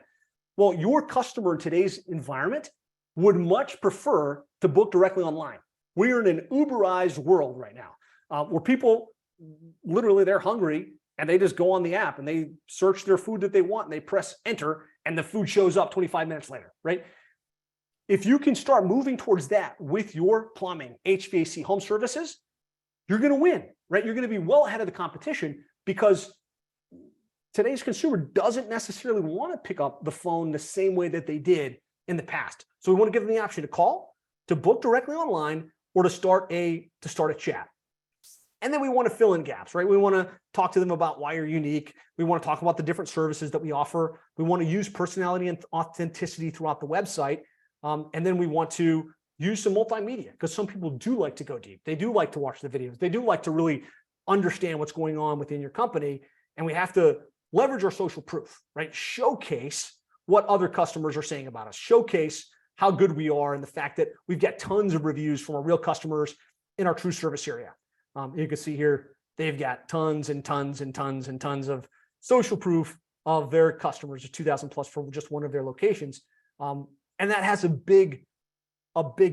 Well, your customer in today's environment would much prefer to book directly online. We are in an Uberized world right now, where people literally, they're hungry and they just go on the app and they search their food that they want and they press enter and the food shows up 25 minutes later, right? If you can start moving towards that with your plumbing, HVAC, home services, you're going to win, right? You're going to be well ahead of the competition because today's consumer doesn't necessarily want to pick up the phone the same way that they did in the past. So we want to give them the option to call, to book directly online, or to start a chat. And then we want to fill in gaps, right? We want to talk to them about why you're unique. We want to talk about the different services that we offer. We want to use personality and authenticity throughout the website. And then we want to use some multimedia because some people do like to go deep. They do like to watch the videos. They do like to really understand what's going on within your company. And we have to leverage our social proof, right? Showcase what other customers are saying about us. Showcase how good we are and the fact that we've got tons of reviews from our real customers in our true service area. You can see here, they've got tons and tons and tons and tons of social proof of their customers, 2,000 plus for just one of their locations. And that has a big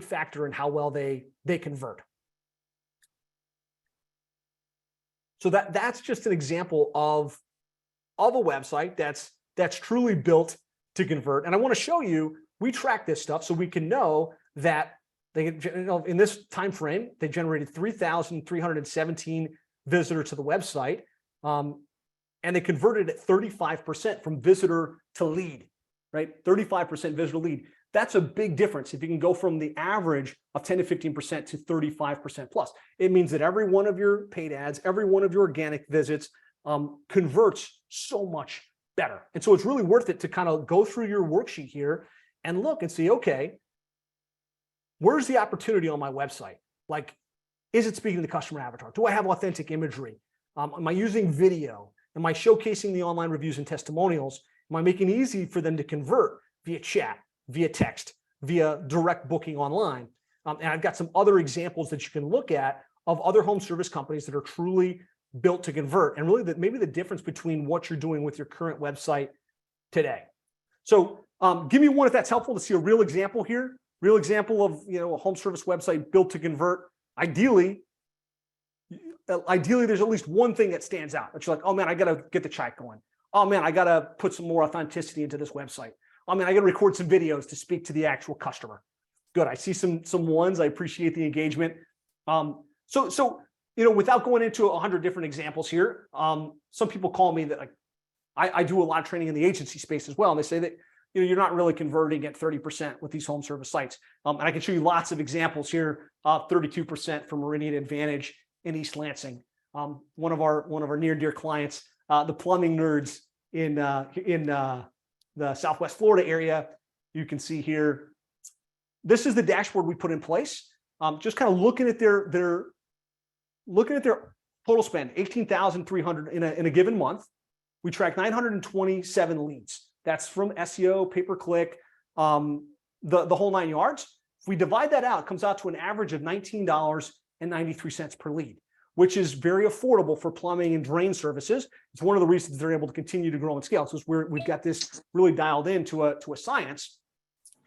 factor in how well they convert. So that's just an example of of a website that's truly built to convert. And I want to show you, we track this stuff so we can know that they, in this time frame, they generated 3,317 visitors to the website, and they converted at 35% from visitor to lead, right? 35% visitor lead. That's a big difference. If you can go from the average of 10 to 15% to 35% plus, it means that every one of your paid ads, every one of your organic visits converts so much better. And so it's really worth it to kind of go through your worksheet here and look and see, okay, where's the opportunity on my website? Like, is it speaking to the customer avatar? Do I have authentic imagery? Am I using video? Am I showcasing the online reviews and testimonials? Am I making it easy for them to convert via chat, via text, via direct booking online? And I've got some other examples that you can look at of other home service companies that are truly built to convert, and really maybe the difference between what you're doing with your current website today. So give me one if that's helpful to see a real example here. Real example of a home service website built to convert. Ideally, there's at least one thing that stands out. That you're like, oh man, I got to get the chat going. Oh man, I got to put some more authenticity into this website. Oh man, I got to record some videos to speak to the actual customer. Good. I see some ones. I appreciate the engagement. So without going into 100 different examples here, some people call me that, like, I do a lot of training in the agency space as well, and they say that you're not really converting at 30% with these home service sites. And I can show you lots of examples here. 32% for Meridian Advantage in East Lansing. One of our near and dear clients, the plumbing nerds in the Southwest Florida area. You can see here, this is the dashboard we put in place. Just kind of looking at their total spend, 18,300 in a given month. We track 927 leads. That's from SEO, pay-per-click, the whole 9 yards. If we divide that out, it comes out to an average of $19.93 per lead, which is very affordable for plumbing and drain services. It's one of the reasons they're able to continue to grow and scale. So we've got this really dialed into a science.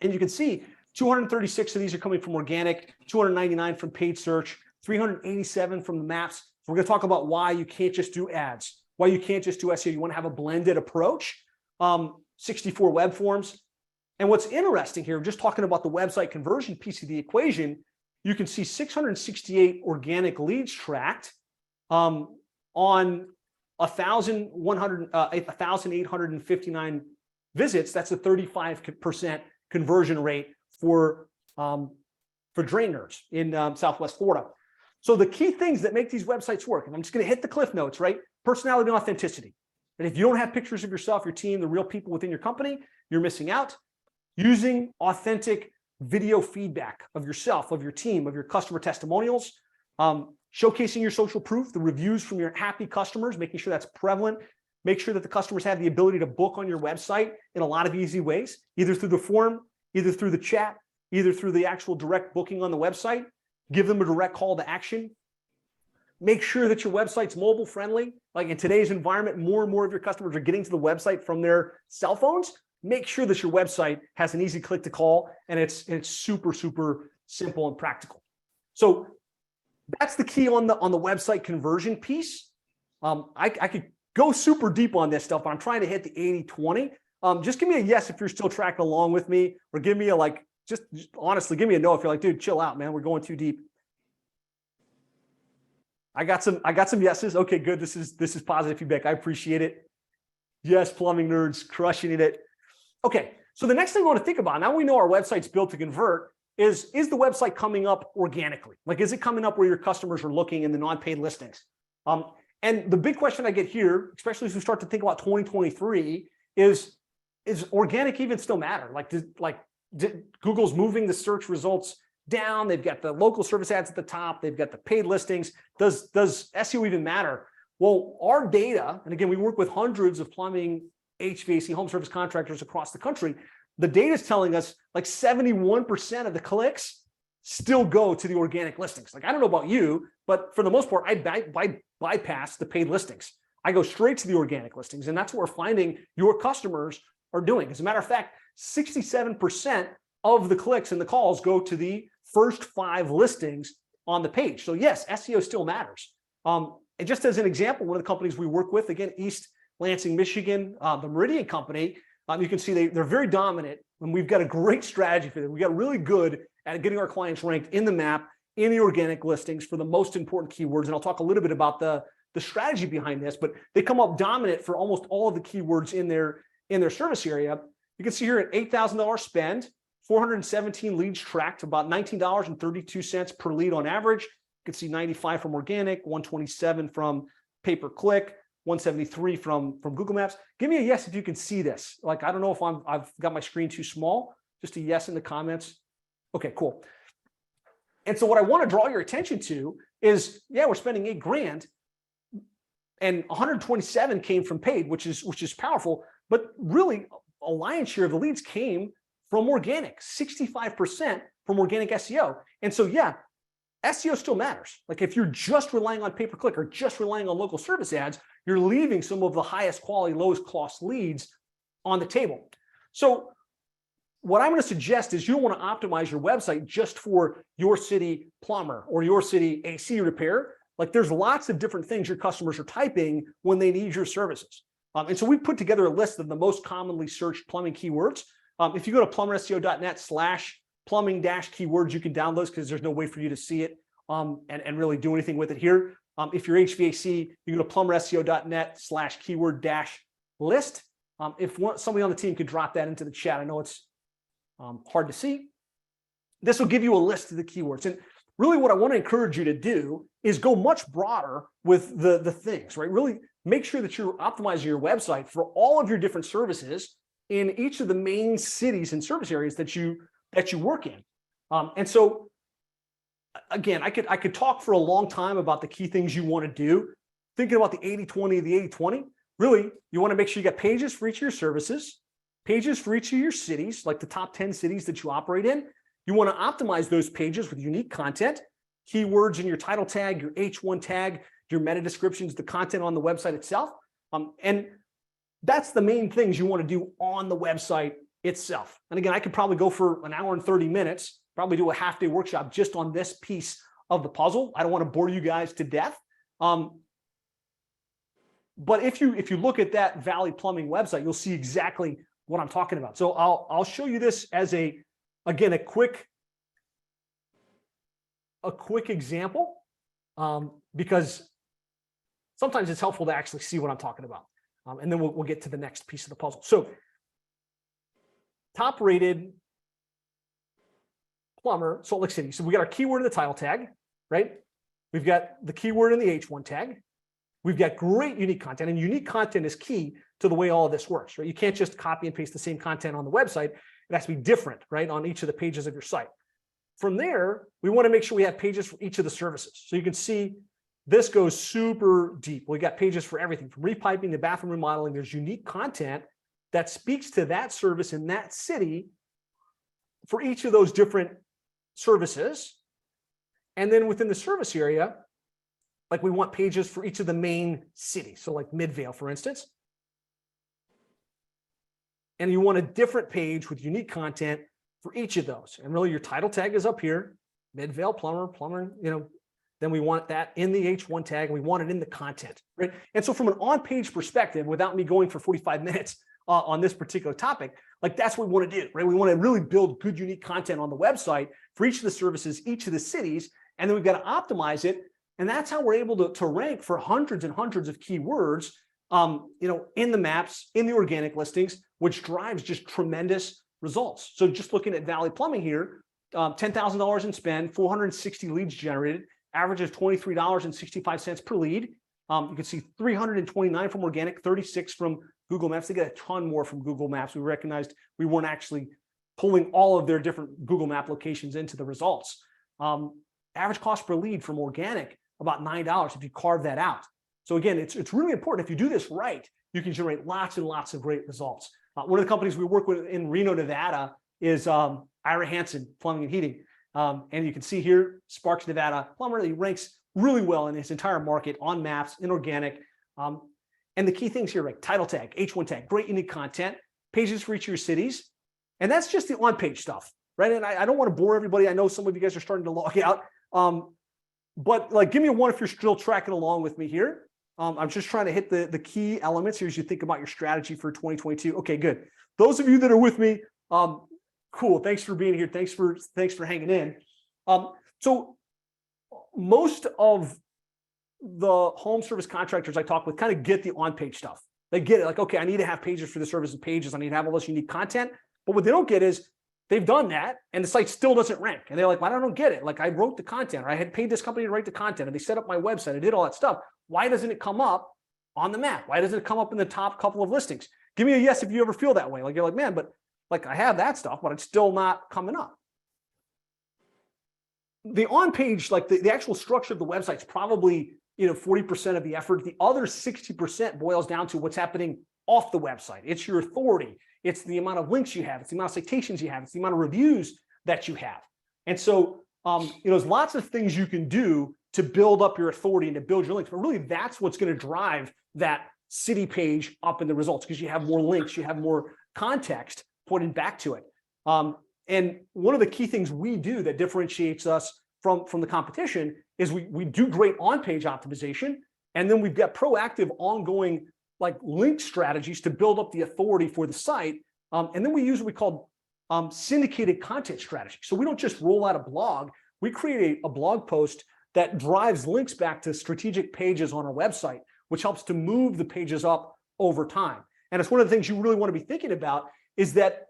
And you can see 236 of these are coming from organic, 299 from paid search, 387 from the maps. So we're going to talk about why you can't just do ads, why you can't just do SEO. You want to have a blended approach. 64 web forms. And what's interesting here, just talking about the website conversion piece of the equation, you can see 668 organic leads tracked on 1,859 visits. That's a 35% conversion rate for drainers in Southwest Florida. So the key things that make these websites work, and I'm just going to hit the cliff notes, right? Personality and authenticity. And if you don't have pictures of yourself, your team, the real people within your company, you're missing out. Using authentic video feedback of yourself, of your team, of your customer testimonials, showcasing your social proof, the reviews from your happy customers, making sure that's prevalent. Make sure that the customers have the ability to book on your website in a lot of easy ways, either through the form, either through the chat, either through the actual direct booking on the website. Give them a direct call to action. Make sure that your website's mobile friendly. Like in today's environment, more and more of your customers are getting to the website from their cell phones. Make sure that your website has an easy click to call and it's super, super simple and practical. So that's the key on the website conversion piece. I could go super deep on this stuff, but I'm trying to hit the 80-20. Just give me a yes if you're still tracking along with me, or give me a just honestly, give me a no if you're like, dude, chill out, man. We're going too deep. I got some yeses. Okay, good. This is positive feedback. I appreciate it. Yes, plumbing nerds, crushing it. Okay, so the next thing I want to think about, now we know our website's built to convert, is the website coming up organically? Like, is it coming up where your customers are looking in the non-paid listings? And the big question I get here, especially as we start to think about 2023, is organic even still matter? Google's moving the search results down. They've got the local service ads at the top. They've got the paid listings. Does SEO even matter? Well, our data, and again, we work with hundreds of plumbing, HVAC, home service contractors across the country. The data is telling us like 71% of the clicks still go to the organic listings. Like, I don't know about you, but for the most part, I bypass the paid listings. I go straight to the organic listings, and that's what we're finding your customers are doing. As a matter of fact, 67% of the clicks and the calls go to the first 5 listings on the page. So yes, SEO still matters. And just as an example, one of the companies we work with, again, East Lansing, Michigan, the Meridian Company. You can see they're very dominant, and we've got a great strategy for them. We got really good at getting our clients ranked in the map, in the organic listings for the most important keywords. And I'll talk a little bit about the strategy behind this, but they come up dominant for almost all of the keywords in their service area. You can see here at $8,000 spend, 417 leads tracked, about $19.32 per lead on average. You can see 95 from organic, 127 from pay-per-click, 173 from Google Maps. Give me a yes if you can see this. Like, I don't know if I've got my screen too small. Just a yes in the comments. Okay, cool. And so what I want to draw your attention to is, yeah, we're spending $8,000, and 127 came from paid, which is powerful. But really, a lion's share of the leads came from organic, 65% from organic SEO. And so, yeah, SEO still matters. Like, if you're just relying on pay-per-click or just relying on local service ads, you're leaving some of the highest quality, lowest cost leads on the table. So what I'm going to suggest is you don't want to optimize your website just for your city plumber or your city AC repair. Like, there's lots of different things your customers are typing when they need your services. And so we put together a list of the most commonly searched plumbing keywords. If you go to plumberseo.net/plumbing-keywords, you can download those because there's no way for you to see it and really do anything with it here. If you're HVAC, you go to plumberseo.net/keyword-list. If somebody on the team could drop that into the chat, I know it's hard to see. This will give you a list of the keywords. And really what I want to encourage you to do is go much broader with the things, right? Really make sure that you're optimizing your website for all of your different services in each of the main cities and service areas that you work in. And so again, I could talk for a long time about the key things you want to do. Thinking about the 80-20, the 80-20, really, you want to make sure you got pages for each of your services, pages for each of your cities, like the top 10 cities that you operate in. You want to optimize those pages with unique content, keywords in your title tag, your H1 tag, your meta descriptions, the content on the website itself. And that's the main things you want to do on the website itself. And again, I could probably go for an hour and 30 minutes, probably do a half-day workshop just on this piece of the puzzle. I don't want to bore you guys to death. But if you look at that Valley Plumbing website, you'll see exactly what I'm talking about. So I'll show you this as a quick example, because sometimes it's helpful to actually see what I'm talking about. And then we'll get to the next piece of the puzzle. So top rated plumber, Salt Lake City. So we got our keyword in the title tag, right? We've got the keyword in the H1 tag. We've got great unique content, and unique content is key to the way all of this works, right? You can't just copy and paste the same content on the website. It has to be different, right, on each of the pages of your site. From there, we want to make sure we have pages for each of the services. So you can see this goes super deep. We got pages for everything from repiping to bathroom remodeling. There's unique content that speaks to that service in that city for each of those different services. And then within the service area, like, we want pages for each of the main cities. So like Midvale, for instance. And you want a different page with unique content for each of those. And really your title tag is up here, Midvale, plumber, then we want that in the H1 tag, and we want it in the content, right? And so from an on-page perspective, without me going for 45 minutes on this particular topic, like, that's what we want to do, right? We want to really build good, unique content on the website for each of the services, each of the cities, and then we've got to optimize it. And that's how we're able to rank for hundreds and hundreds of keywords, in the maps, in the organic listings, which drives just tremendous results. So just looking at Valley Plumbing here, $10,000 in spend, 460 leads generated, average of $23.65 per lead. You can see 329 from organic, 36 from Google Maps. They get a ton more from Google Maps. We recognized we weren't actually pulling all of their different Google Map locations into the results. Average cost per lead from organic, about $9 if you carve that out. So again, it's really important. If you do this right, you can generate lots and lots of great results. One of the companies we work with in Reno, Nevada is Ira Hansen Plumbing and Heating. And you can see here, Sparks, Nevada plumber. He ranks really well in his entire market on maps, in organic. And the key things here, like title tag, H1 tag, great unique content, pages for each of your cities. And that's just the on-page stuff, right? And I don't want to bore everybody. I know some of you guys are starting to log out. But like, give me a one if you're still tracking along with me here. I'm just trying to hit the key elements here as you think about your strategy for 2022. Okay, good. Those of you that are with me, cool. Thanks for being here. Thanks for hanging in. So most of the home service contractors I talk with kind of get the on-page stuff. They get it, like, okay, I need to have pages for the service and pages. I need to have all this unique content. But what they don't get is they've done that and the site still doesn't rank. And they're like, well, I don't get it. Like, I wrote the content, or I had paid this company to write the content, and they set up my website. I did all that stuff. Why doesn't it come up on the map? Why doesn't it come up in the top couple of listings? Give me a yes if you ever feel that way. Like, you're like, man, but like, I have that stuff, but it's still not coming up. The on-page, like the actual structure of the website is probably 40% of the effort. The other 60% boils down to what's happening off the website. It's your authority. It's the amount of links you have. It's the amount of citations you have. It's the amount of reviews that you have. And so, there's lots of things you can do to build up your authority and to build your links. But really, that's what's going to drive that city page up in the results, because you have more links, you have more context pointing back to it. And one of the key things we do that differentiates us from the competition is we do great on-page optimization, and then we've got proactive, ongoing like link strategies to build up the authority for the site. And then we use what we call syndicated content strategy. So we don't just roll out a blog, we create a blog post that drives links back to strategic pages on our website, which helps to move the pages up over time. And it's one of the things you really want to be thinking about, is that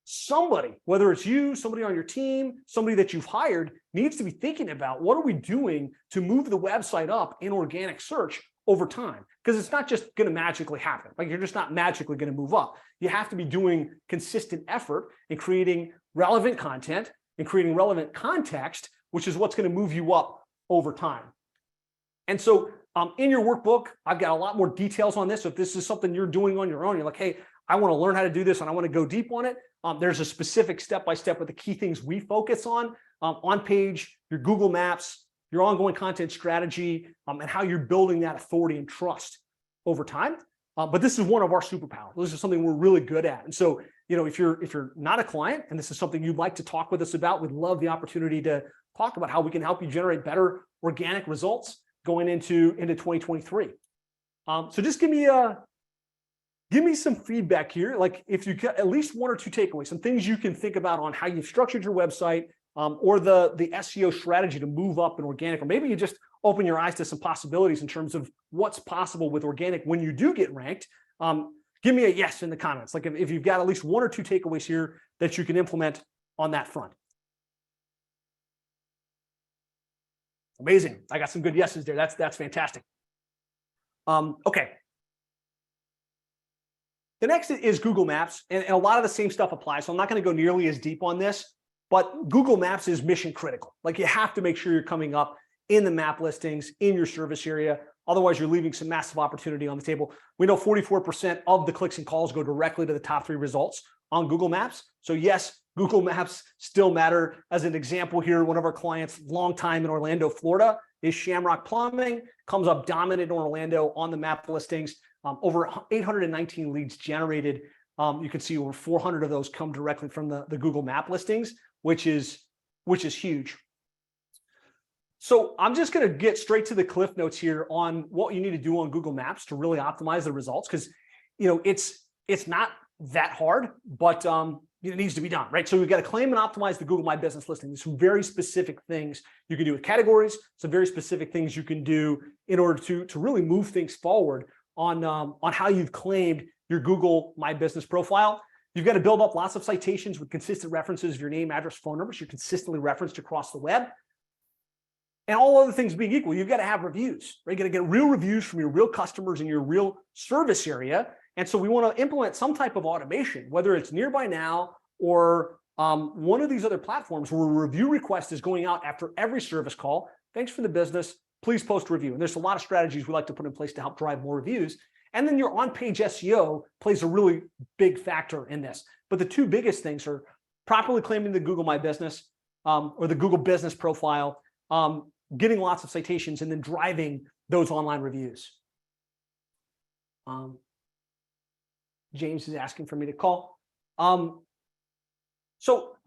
somebody, whether it's you, somebody on your team, somebody that you've hired, needs to be thinking about, what are we doing to move the website up in organic search over time? Because it's not just going to magically happen. Like, you're just not magically going to move up. You have to be doing consistent effort in creating relevant content and creating relevant context, which is what's going to move you up over time. And so in your workbook, I've got a lot more details on this. So if this is something you're doing on your own, you're like, hey, I want to learn how to do this and I want to go deep on it. There's a specific step-by-step with the key things we focus on page, your Google Maps, your ongoing content strategy, and how you're building that authority and trust over time. But this is one of our superpowers. This is something we're really good at. And so, if you're not a client and this is something you'd like to talk with us about, we'd love the opportunity to talk about how we can help you generate better organic results going into 2023. So just give me some feedback here. Like, if you get at least one or two takeaways, some things you can think about on how you've structured your website, or the SEO strategy to move up in organic, or maybe you just open your eyes to some possibilities in terms of what's possible with organic when you do get ranked. Give me a yes in the comments. Like, if you've got at least one or two takeaways here that you can implement on that front. Amazing. I got some good yeses there. That's fantastic. Okay. The next is Google Maps, and a lot of the same stuff applies. So I'm not going to go nearly as deep on this, but Google Maps is mission critical. Like, you have to make sure you're coming up in the map listings in your service area. Otherwise, you're leaving some massive opportunity on the table. We know 44% of the clicks and calls go directly to the top 3 results on Google Maps. So yes, Google Maps still matter. As an example here, one of our clients, long time in Orlando, Florida, is Shamrock Plumbing, comes up dominant in Orlando on the map listings. Over 819 leads generated. You can see over 400 of those come directly from the Google Map listings, which is huge. So I'm just going to get straight to the cliff notes here on what you need to do on Google Maps to really optimize the results, because it's not that hard, but it needs to be done, right? So we've got to claim and optimize the Google My Business listing. There's some very specific things you can do with categories, some very specific things you can do in order to really move things forward on how you've claimed your Google My Business profile. You've got to build up lots of citations with consistent references of your name, address, phone numbers. You're consistently referenced across the web. And all other things being equal, you've got to have reviews, right? You're going to get real reviews from your real customers in your real service area. And so we want to implement some type of automation, whether it's Nearby Now or one of these other platforms where a review request is going out after every service call. Thanks for the business. Please post a review. And there's a lot of strategies we like to put in place to help drive more reviews. And then your on-page SEO plays a really big factor in this. But the two biggest things are properly claiming the Google My Business or the Google Business profile, getting lots of citations, and then driving those online reviews. James is asking for me to call. So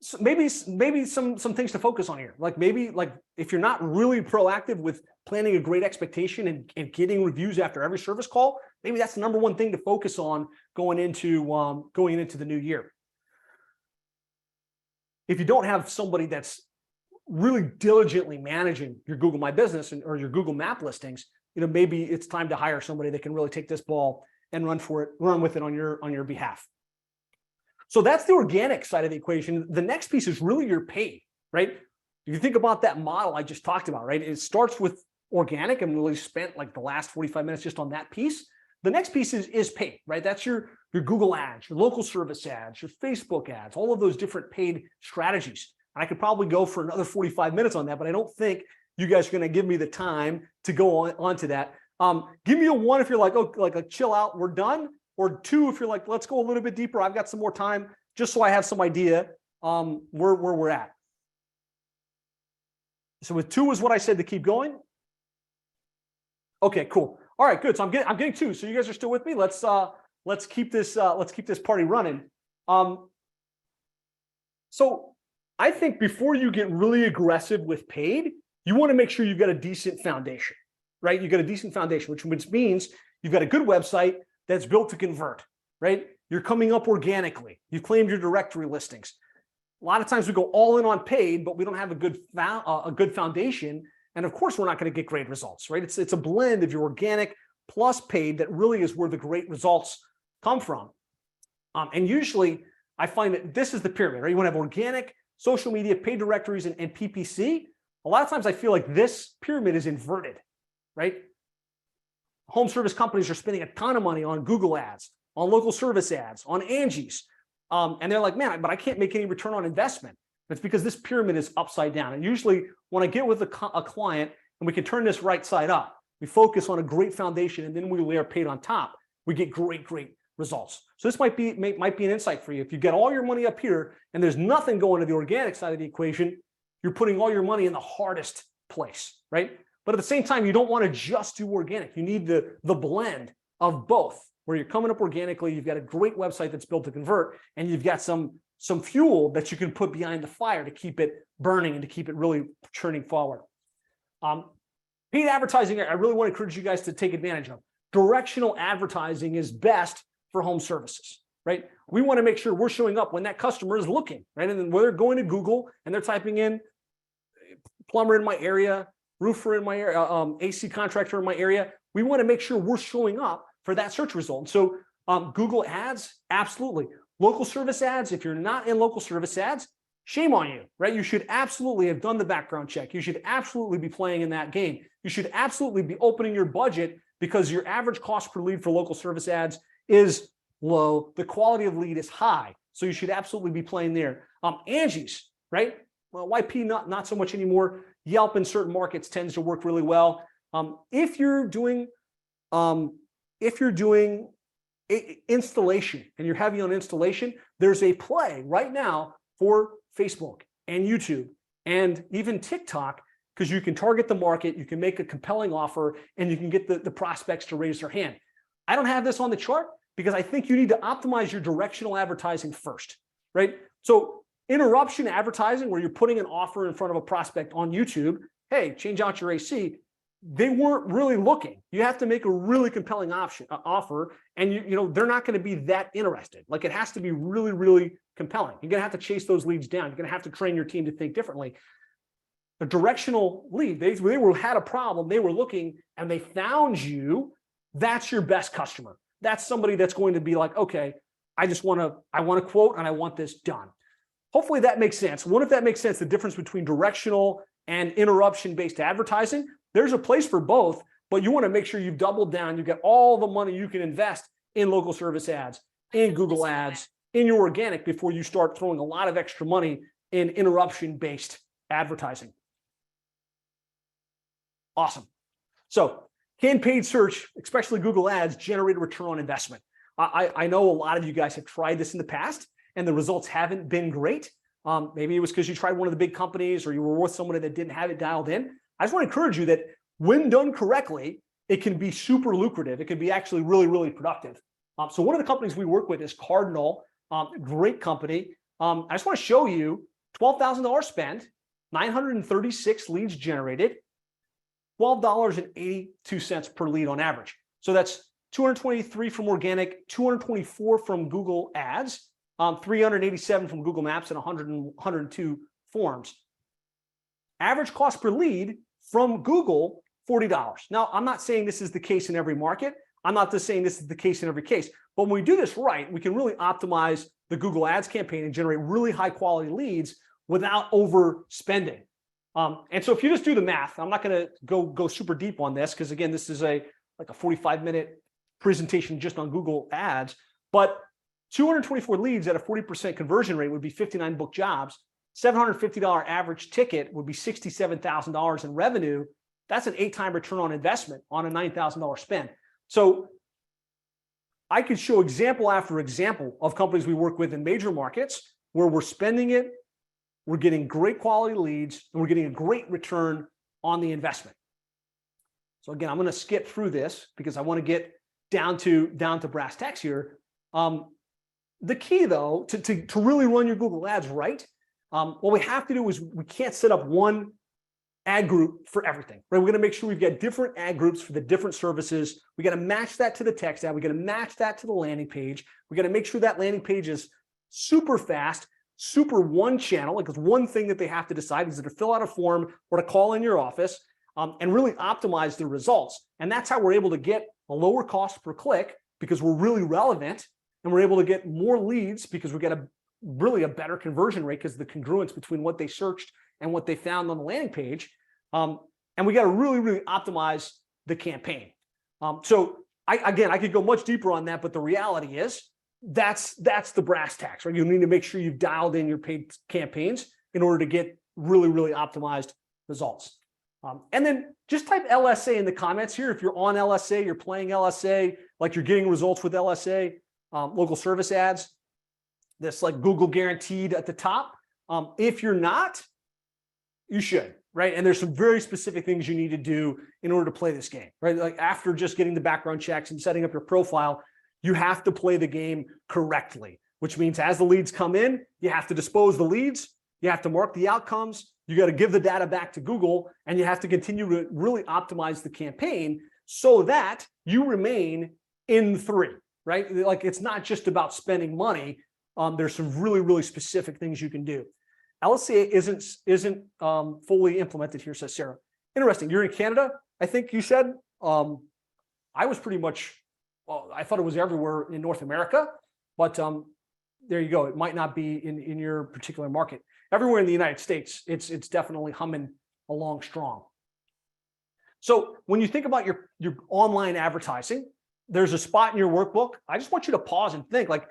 So maybe some things to focus on here. Like maybe like if you're not really proactive with planning a great expectation and getting reviews after every service call, maybe that's the number one thing to focus on going into the new year. If you don't have somebody that's really diligently managing your Google My Business or your Google Map listings, maybe it's time to hire somebody that can really take this ball and run with it on your behalf. So that's the organic side of the equation. The next piece is really your paid, right? If you think about that model I just talked about, right? It starts with organic and really spent like the last 45 minutes just on that piece. The next piece is paid, right? That's your Google ads, your local service ads, your Facebook ads, all of those different paid strategies. I could probably go for another 45 minutes on that, but I don't think you guys are going to give me the time to go on to that. Give me a 1 if you're like, oh, like a chill out, we're done. Or 2 if you're like, let's go a little bit deeper. I've got some more time just so I have some idea where we're at. So with 2 is what I said to keep going. Okay, cool. All right, good. So I'm getting 2. So you guys are still with me. Let's keep this party running. So I think before you get really aggressive with paid, you want to make sure you've got a decent foundation, right? You've got a decent foundation, which means you've got a good website that's built to convert, right? You're coming up organically. You've claimed your directory listings. A lot of times we go all in on paid, but we don't have a good foundation. And of course, we're not going to get great results, right? It's a blend of your organic plus paid that really is where the great results come from. And usually I find that this is the pyramid, right? You want to have organic, social media, paid directories, and PPC. A lot of times I feel like this pyramid is inverted, right? Home service companies are spending a ton of money on Google ads, on local service ads, on Angie's. And they're like, man, but I can't make any return on investment. It's because this pyramid is upside down. And usually when I get with a client and we can turn this right side up, we focus on a great foundation and then we layer paid on top, we get great results. So this might be an insight for you. If you get all your money up here and there's nothing going to the organic side of the equation, you're putting all your money in the hardest place, right? But at the same time, you don't want to just do organic. You need the blend of both, where you're coming up organically, you've got a great website that's built to convert, and you've got some fuel that you can put behind the fire to keep it burning and to keep it really churning forward. Paid advertising, I really want to encourage you guys to take advantage of. Directional advertising is best for home services, right? We want to make sure we're showing up when that customer is looking, right? And then whether they're going to Google and they're typing in plumber in my area, roofer in my area, AC contractor in my area, we want to make sure we're showing up for that search result. So Google ads, absolutely. Local service ads, if you're not in local service ads, shame on you, right? You should absolutely have done the background check. You should absolutely be playing in that game. You should absolutely be opening your budget because your average cost per lead for local service ads is low. The quality of lead is high. So you should absolutely be playing there. Angie's, right? Well, YP not so much anymore. Yelp in certain markets tends to work really well. If you're doing installation and you're heavy on installation, there's a play right now for Facebook and YouTube and even TikTok, because you can target the market, you can make a compelling offer, and you can get the prospects to raise their hand. I don't have this on the chart because I think you need to optimize your directional advertising first, right? So interruption advertising, where you're putting an offer in front of a prospect on YouTube, hey, change out your AC, they weren't really looking. You have to make a really compelling offer, and they're not going to be that interested. Like, it has to be really compelling. You're going to have to chase those leads down. You're going to have to train your team to think differently. A directional lead, they had a problem, they were looking, and they found you. That's your best customer. That's somebody that's going to be like, okay, I want to quote and I want this done. Hopefully that makes sense. What if that makes sense? The difference between directional and interruption-based advertising. There's a place for both, but you want to make sure you've doubled down. You've got all the money you can invest in local service ads, in Google ads, in your organic before you start throwing a lot of extra money in interruption-based advertising. Awesome. So can paid search, especially Google ads, generate a return on investment? I know a lot of you guys have tried this in the past and the results haven't been great. Maybe it was because you tried one of the big companies or you were with somebody that didn't have it dialed in. I just want to encourage you that when done correctly, it can be super lucrative. It can be actually really productive. So one of the companies we work with is Cardinal, great company. I just want to show you $12,000 spend, 936 leads generated, $12.82 per lead on average. So that's 223 from organic, 224 from Google Ads, 387 from Google Maps, and 102 forms. Average cost per lead from Google, $40. Now, I'm not saying this is the case in every market. I'm not just saying this is the case in every case. But when we do this right, we can really optimize the Google Ads campaign and generate really high quality leads without overspending. And so if you just do the math, I'm not going to go super deep on this because again, this is like a 45-minute presentation just on Google Ads, but 224 leads at a 40% conversion rate would be 59 booked jobs. $750 average ticket would be $67,000 in revenue. That's an 8-time return on investment on a $9,000 spend. So I could show example after example of companies we work with in major markets where we're spending it, we're getting great quality leads, and we're getting a great return on the investment. So again, I'm going to skip through this because I want to get down to brass tacks here. The key though, to really run your Google Ads right, what we have to do is we can't set up one ad group for everything, right? We're going to make sure we've got different ad groups for the different services. We got to match that to the text ad. We got to match that to the landing page. We got to make sure that landing page is super fast, super one channel, like it's one thing that they have to decide is to fill out a form or to call in your office, and really optimize the results. And that's how we're able to get a lower cost per click because we're really relevant, and we're able to get more leads because we get really a better conversion rate because of the congruence between what they searched and what they found on the landing page. And we got to really optimize the campaign. So I could go much deeper on that, but the reality is that's the brass tacks, right? You need to make sure you've dialed in your paid campaigns in order to get really optimized results. And then just type LSA in the comments here. If you're on LSA, you're playing LSA, like you're getting results with LSA, local service ads, that's like Google guaranteed at the top. If you're not, you should, right? And there's some very specific things you need to do in order to play this game, right? Like after just getting the background checks and setting up your profile, you have to play the game correctly, which means as the leads come in, you have to dispose the leads, you have to mark the outcomes, you got to give the data back to Google, and you have to continue to really optimize the campaign so that you remain in 3, right? Like it's not just about spending money. There's some really specific things you can do. LSA isn't fully implemented here, says Sarah. Interesting. You're in Canada, I think you said. I was pretty much, I thought it was everywhere in North America, but there you go. It might not be in your particular market. Everywhere in the United States, it's definitely humming along strong. So when you think about your online advertising, there's a spot in your workbook. I just want you to pause and think, like,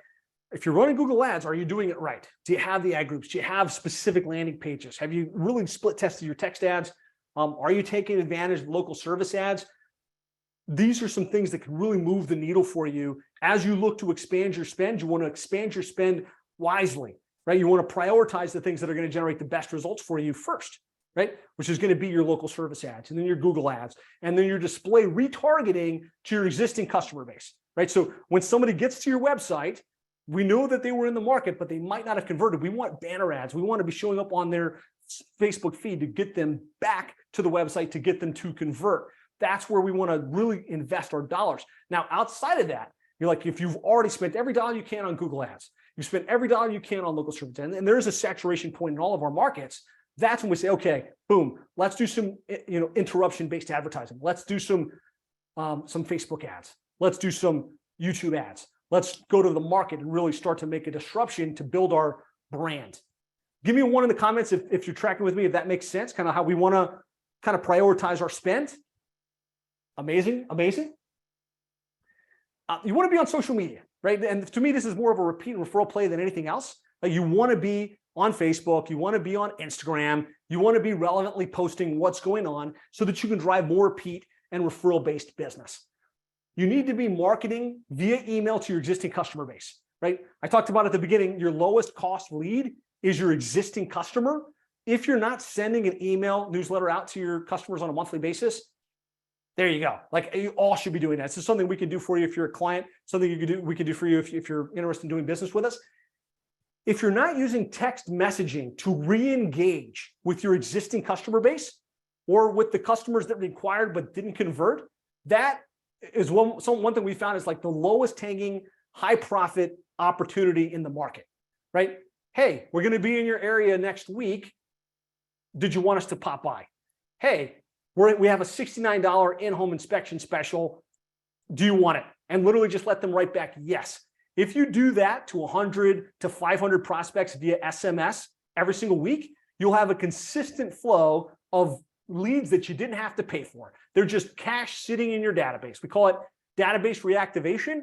if you're running Google Ads, are you doing it right? Do you have the ad groups? Do you have specific landing pages? Have you really split tested your text ads? Are you taking advantage of local service ads? These are some things that can really move the needle for you as you look to expand your spend. You want to expand your spend wisely, right? You want to prioritize the things that are going to generate the best results for you first, right? Which is going to be your local service ads, and then your Google ads, and then your display retargeting to your existing customer base, right? So when somebody gets to your website, we know that they were in the market, but they might not have converted. We want banner ads. We want to be showing up on their Facebook feed to get them back to the website, to get them to convert. That's where we want to really invest our dollars. Now, outside of that, you're like, if you've already spent every dollar you can on Google ads, you spent every dollar you can on local service, and there's a saturation point in all of our markets. That's when we say, okay, boom, let's do some, interruption-based advertising. Let's do some Facebook ads. Let's do some YouTube ads. Let's go to the market and really start to make a disruption to build our brand. Give me a 1 in the comments if you're tracking with me, if that makes sense, kind of how we want to kind of prioritize our spend. Amazing. You want to be on social media, right? And to me, this is more of a repeat and referral play than anything else. Like you want to be on Facebook, you want to be on Instagram, you want to be relevantly posting what's going on so that you can drive more repeat and referral-based business. You need to be marketing via email to your existing customer base, right? I talked about at the beginning, your lowest cost lead is your existing customer. If you're not sending an email newsletter out to your customers on a monthly basis, there you go. Like you all should be doing that. This is something we can do for you if you're a client, something we can do for you if you're interested in doing business with us. if you're not using text messaging to re-engage with your existing customer base or with the customers that required but didn't convert, that is one thing we found is like the lowest hanging high profit opportunity in the market, right? Hey, we're going to be in your area next week. Did you want us to pop by? Hey, we have a $69 in-home inspection special. Do you want it? And literally just let them write back yes. If you do that to 100 to 500 prospects via SMS every single week, you'll have a consistent flow of leads that you didn't have to pay for. They're just cash sitting in your database. We call it database reactivation.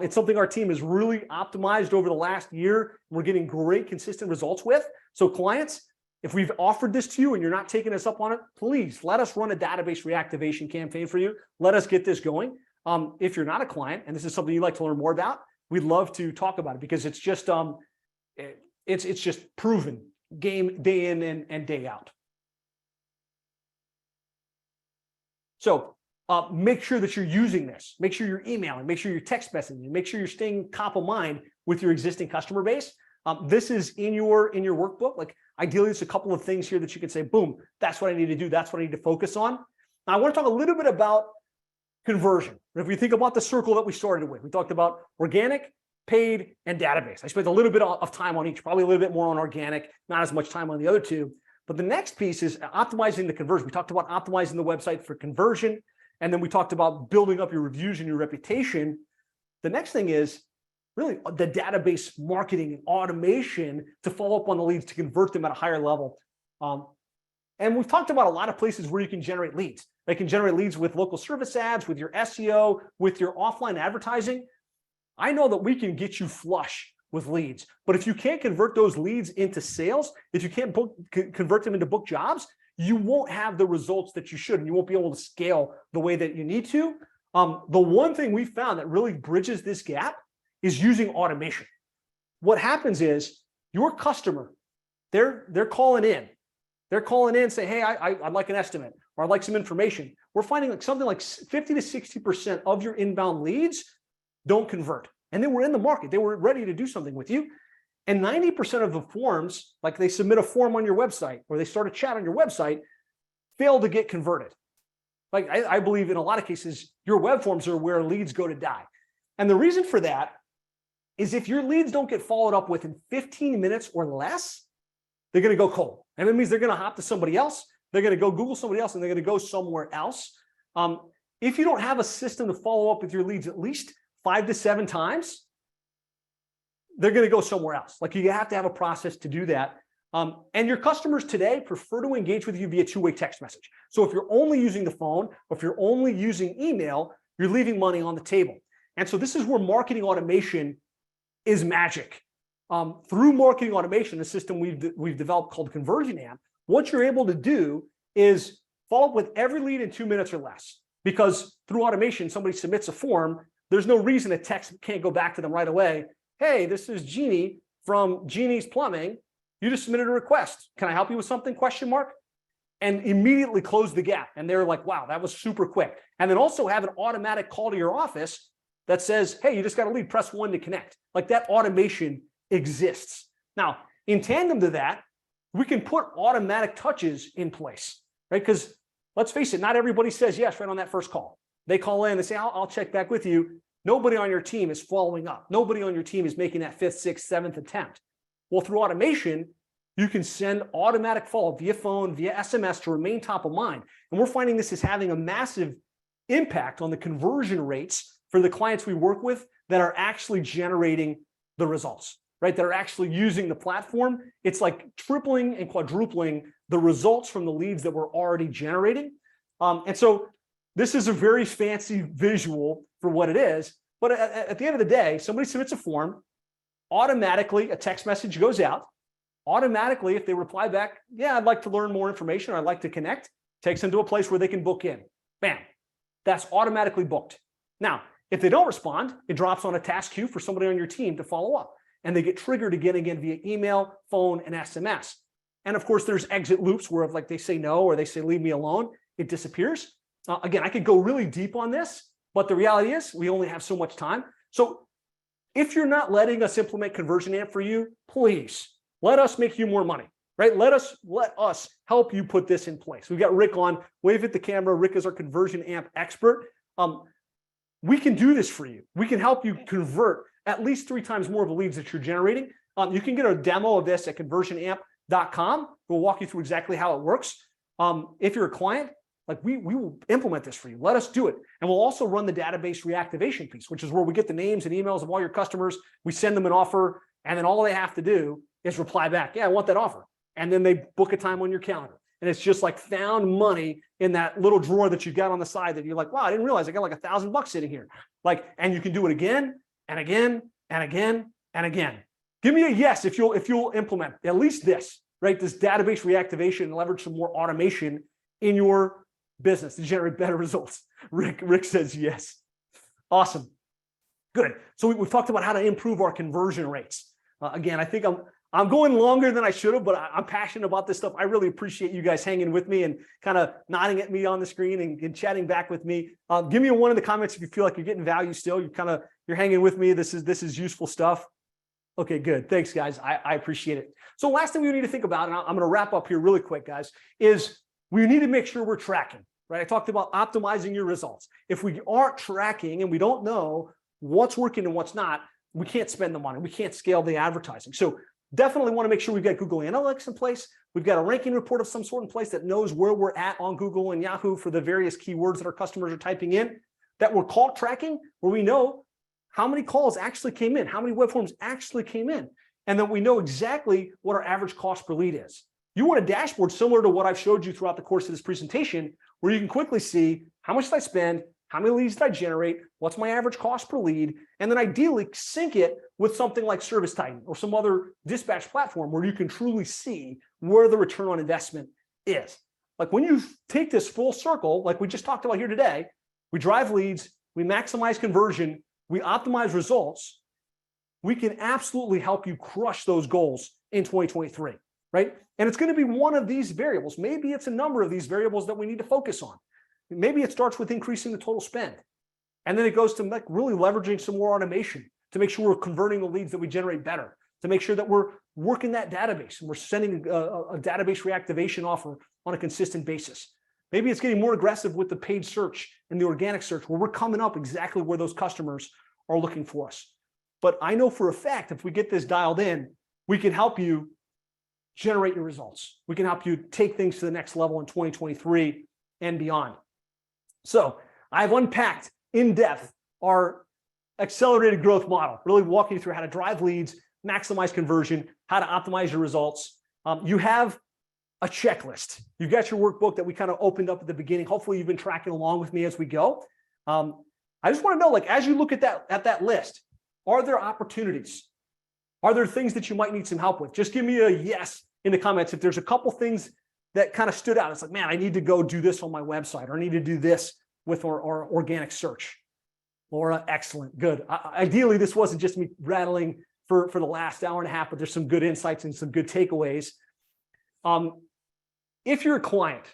It's something our team has really optimized over the last year. We're getting great consistent results with. So clients, if we've offered this to you and you're not taking us up on it, please let us run a database reactivation campaign for you. Let us get this going. If you're not a client and this is something you'd like to learn more about, we'd love to talk about it because it's just it's just proven game day in and day out. So make sure that you're using this. Make sure you're emailing. Make sure you're text messaging. Make sure you're staying top of mind with your existing customer base. This is in your workbook. Like ideally, it's a couple of things here that you can say, boom, that's what I need to do. That's what I need to focus on. Now, I want to talk a little bit about conversion. If we think about the circle that we started with, we talked about organic, paid, and database. I spent a little bit of time on each, probably a little bit more on organic, not as much time on the other two. But the next piece is optimizing the conversion. We talked about optimizing the website for conversion, and then we talked about building up your reviews and your reputation. The next thing is really the database marketing and automation to follow up on the leads to convert them at a higher level. And we've talked about a lot of places where you can generate leads. They can generate leads with local service ads, with your SEO, with your offline advertising. I know that we can get you flush with leads, but if you can't convert those leads into sales, if you can't convert them into book jobs, you won't have the results that you should, and you won't be able to scale the way that you need to. The one thing we found that really bridges this gap is using automation. What happens is your customer, they're calling in. They're calling in and say, hey, I'd like an estimate or I'd like some information. We're finding like something like 50 to 60% of your inbound leads don't convert. And they were in the market. They were ready to do something with you. And 90% of the forms, like they submit a form on your website or they start a chat on your website, fail to get converted. Like I believe in a lot of cases, your web forms are where leads go to die. And the reason for that is if your leads don't get followed up within 15 minutes or less, they're going to go cold. And it means they're going to hop to somebody else. They're going to go Google somebody else and they're going to go somewhere else. If you don't have a system to follow up with your leads at least 5 to 7 times, they're going to go somewhere else. Like you have to have a process to do that. And your customers today prefer to engage with you via two-way text message. So if you're only using the phone, or if you're only using email, you're leaving money on the table. And so this is where marketing automation is magic. Through marketing automation, the system we've developed called Conversion Amp, what you're able to do is follow up with every lead in 2 minutes or less. Because through automation, somebody submits a form, there's no reason a text can't go back to them right away. Hey, this is Jeannie from Jeannie's Plumbing. You just submitted a request. Can I help you with something? Question mark. And immediately close the gap. And they're like, wow, that was super quick. And then also have an automatic call to your office that says, hey, you just got a lead, press 1 to connect. Like that automation exists. Now, in tandem to that, we can put automatic touches in place, right? Because let's face it, not everybody says yes right on that first call. They call in, they say, I'll check back with you. Nobody on your team is following up. Nobody on your team is making that 5th, 6th, 7th attempt. Well, through automation, you can send automatic follow-up via phone, via SMS to remain top of mind. And we're finding this is having a massive impact on the conversion rates for the clients we work with that are actually generating the results, right? That are actually using the platform. It's like tripling and quadrupling the results from the leads that we're already generating. And so this is a very fancy visual for what it is. But at the end of the day, somebody submits a form, automatically a text message goes out. Automatically, if they reply back, yeah, I'd like to learn more information, or I'd like to connect, takes them to a place where they can book in. Bam, that's automatically booked. Now, if they don't respond, it drops on a task queue for somebody on your team to follow up. And they get triggered again via email, phone, and SMS. And of course, there's exit loops where if like they say no, or they say, leave me alone, it disappears. Again, I could go really deep on this, but the reality is we only have so much time. So if you're not letting us implement Conversion Amp for you, please let us make you more money, right? Let us help you put this in place. We've got Rick on. Wave at the camera. Rick is our Conversion Amp expert. We can do this for you. We can help you convert at least 3 times more of the leads that you're generating. You can get a demo of this at conversionamp.com. We'll walk you through exactly how it works. If you're a client, like we will implement this for you. Let us do it. And we'll also run the database reactivation piece, which is where we get the names and emails of all your customers. We send them an offer, and then all they have to do is reply back. Yeah, I want that offer. And then they book a time on your calendar. And it's just like found money in that little drawer that you got on the side that you're like, wow, I didn't realize I got like $1,000 sitting here. Like, and you can do it again and again and again and again. Give me a yes if you'll implement at least this, right? This database reactivation and leverage some more automation in your business to generate better results. Rick says yes. Awesome. Good. So we've talked about how to improve our conversion rates. Again, I think I'm going longer than I should have, but I'm passionate about this stuff. I really appreciate you guys hanging with me and kind of nodding at me on the screen and chatting back with me. Give me a 1 in the comments if you feel like you're getting value still. You're hanging with me. This is useful stuff. Okay, good. Thanks, guys. I appreciate it. So last thing we need to think about, and I'm going to wrap up here really quick, guys, is we need to make sure we're tracking, right? I talked about optimizing your results. If we aren't tracking and we don't know what's working and what's not, we can't spend the money. We can't scale the advertising. So definitely want to make sure we've got Google Analytics in place. We've got a ranking report of some sort in place that knows where we're at on Google and Yahoo for the various keywords that our customers are typing in, that we're call tracking, where we know how many calls actually came in, how many web forms actually came in, and then we know exactly what our average cost per lead is. You want a dashboard similar to what I've showed you throughout the course of this presentation, where you can quickly see how much did I spend, how many leads did I generate, what's my average cost per lead, and then ideally sync it with something like ServiceTitan or some other dispatch platform where you can truly see where the return on investment is. Like when you take this full circle, like we just talked about here today, we drive leads, we maximize conversion, we optimize results, we can absolutely help you crush those goals in 2023, right? And it's going to be one of these variables. Maybe it's a number of these variables that we need to focus on. Maybe it starts with increasing the total spend. And then it goes to like really leveraging some more automation to make sure we're converting the leads that we generate better, to make sure that we're working that database and we're sending a database reactivation offer on a consistent basis. Maybe it's getting more aggressive with the paid search and the organic search where we're coming up exactly where those customers are looking for us. But I know for a fact, if we get this dialed in, we can help you generate your results. We can help you take things to the next level in 2023 and beyond. So I've unpacked in depth our accelerated growth model, really walking you through how to drive leads, maximize conversion, how to optimize your results. You have a checklist. You've got your workbook that we kind of opened up at the beginning. Hopefully you've been tracking along with me as we go. I just want to know, like, as you look at that list, are there opportunities? Are there things that you might need some help with? Just give me a yes in the comments if there's a couple things that kind of stood out. It's like, man, I need to go do this on my website, or I need to do this with our organic search. Laura, excellent, good. Ideally, this wasn't just me rattling for the last hour and a half, but there's some good insights and some good takeaways. If you're a client,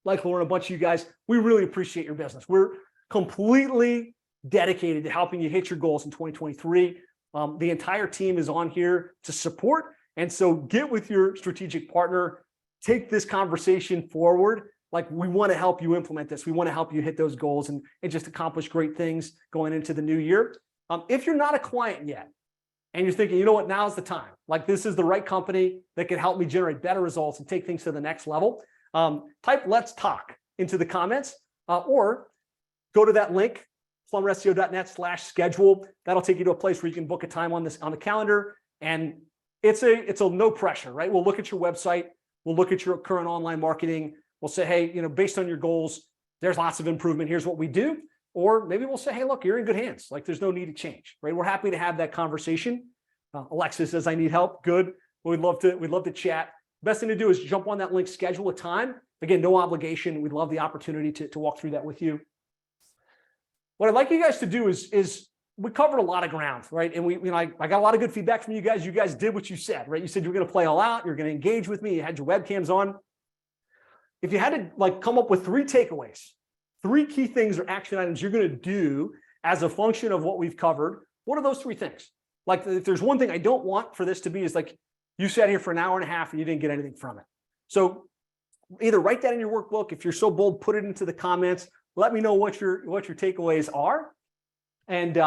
like Laura and a bunch of you guys, we really appreciate your business. We're completely dedicated to helping you hit your goals in 2023. The entire team is on here to support. And so get with your strategic partner, take this conversation forward. Like, we want to help you implement this. We want to help you hit those goals and just accomplish great things going into the new year. If you're not a client yet and you're thinking, you know what, now's the time, like this is the right company that can help me generate better results and take things to the next level, type "let's talk" into the comments or go to that link, plumberseo.net/schedule. That'll take you to a place where you can book a time on the calendar. And it's a no pressure, right? We'll look at your website. We'll look at your current online marketing. We'll say, hey, based on your goals, there's lots of improvement. Here's what we do. Or maybe we'll say, hey, look, you're in good hands. Like, there's no need to change, right? We're happy to have that conversation. Alexis says, I need help. Good. We'd love to chat. Best thing to do is jump on that link, schedule a time. Again, no obligation. We'd love the opportunity to walk through that with you. What I'd like you guys to do is we covered a lot of ground, right? And I got a lot of good feedback from you guys. You guys did what you said, right? You said you were going to play all out. You're going to engage with me. You had your webcams on. If you had to come up with 3 takeaways, 3 key things or action items you're going to do as a function of what we've covered, what are those 3 things? Like, if there's one thing I don't want for this to be is like, you sat here for an hour and a half and you didn't get anything from it. So either write that in your workbook. If you're so bold, put it into the comments. Let me know what your takeaways are. And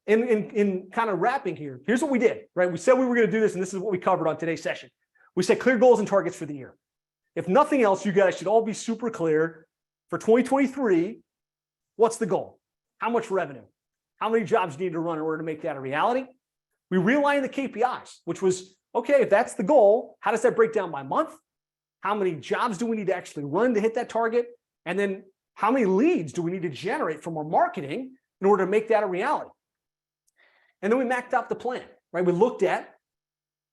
in kind of wrapping here, here's what we did, right? We said we were going to do this, and this is what we covered on today's session. We set clear goals and targets for the year. If nothing else, you guys should all be super clear for 2023. What's the goal? How much revenue? How many jobs you need to run in order to make that a reality? We realigned the KPIs, which was, okay, if that's the goal, how does that break down by month? How many jobs do we need to actually run to hit that target? And then how many leads do we need to generate from our marketing in order to make that a reality? And then we mapped out the plan, right? We looked at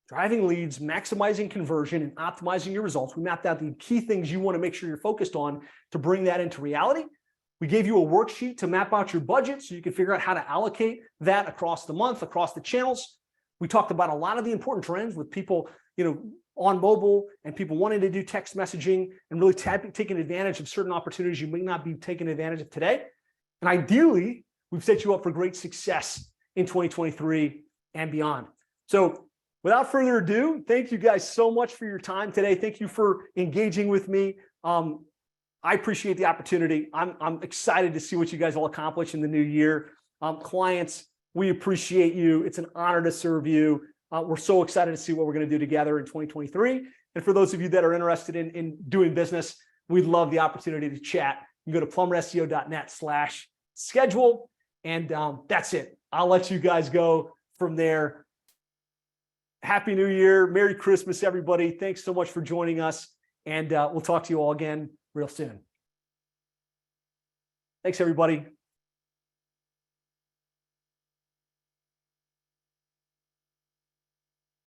driving leads, maximizing conversion, and optimizing your results. We mapped out the key things you want to make sure you're focused on to bring that into reality. We gave you a worksheet to map out your budget so you can figure out how to allocate that across the month, across the channels. We talked about a lot of the important trends with people, on mobile and people wanting to do text messaging and really taking advantage of certain opportunities you may not be taking advantage of today. And ideally, we've set you up for great success in 2023 and beyond. So without further ado, thank you guys so much for your time today. Thank you for engaging with me. I appreciate the opportunity. I'm excited to see what you guys will accomplish in the new year. Clients, we appreciate you. It's an honor to serve you. We're so excited to see what we're going to do together in 2023. And for those of you that are interested in doing business, we'd love the opportunity to chat. You can go to plumberseo.net/schedule. And that's it. I'll let you guys go from there. Happy New Year. Merry Christmas, everybody. Thanks so much for joining us. And we'll talk to you all again real soon. Thanks, everybody.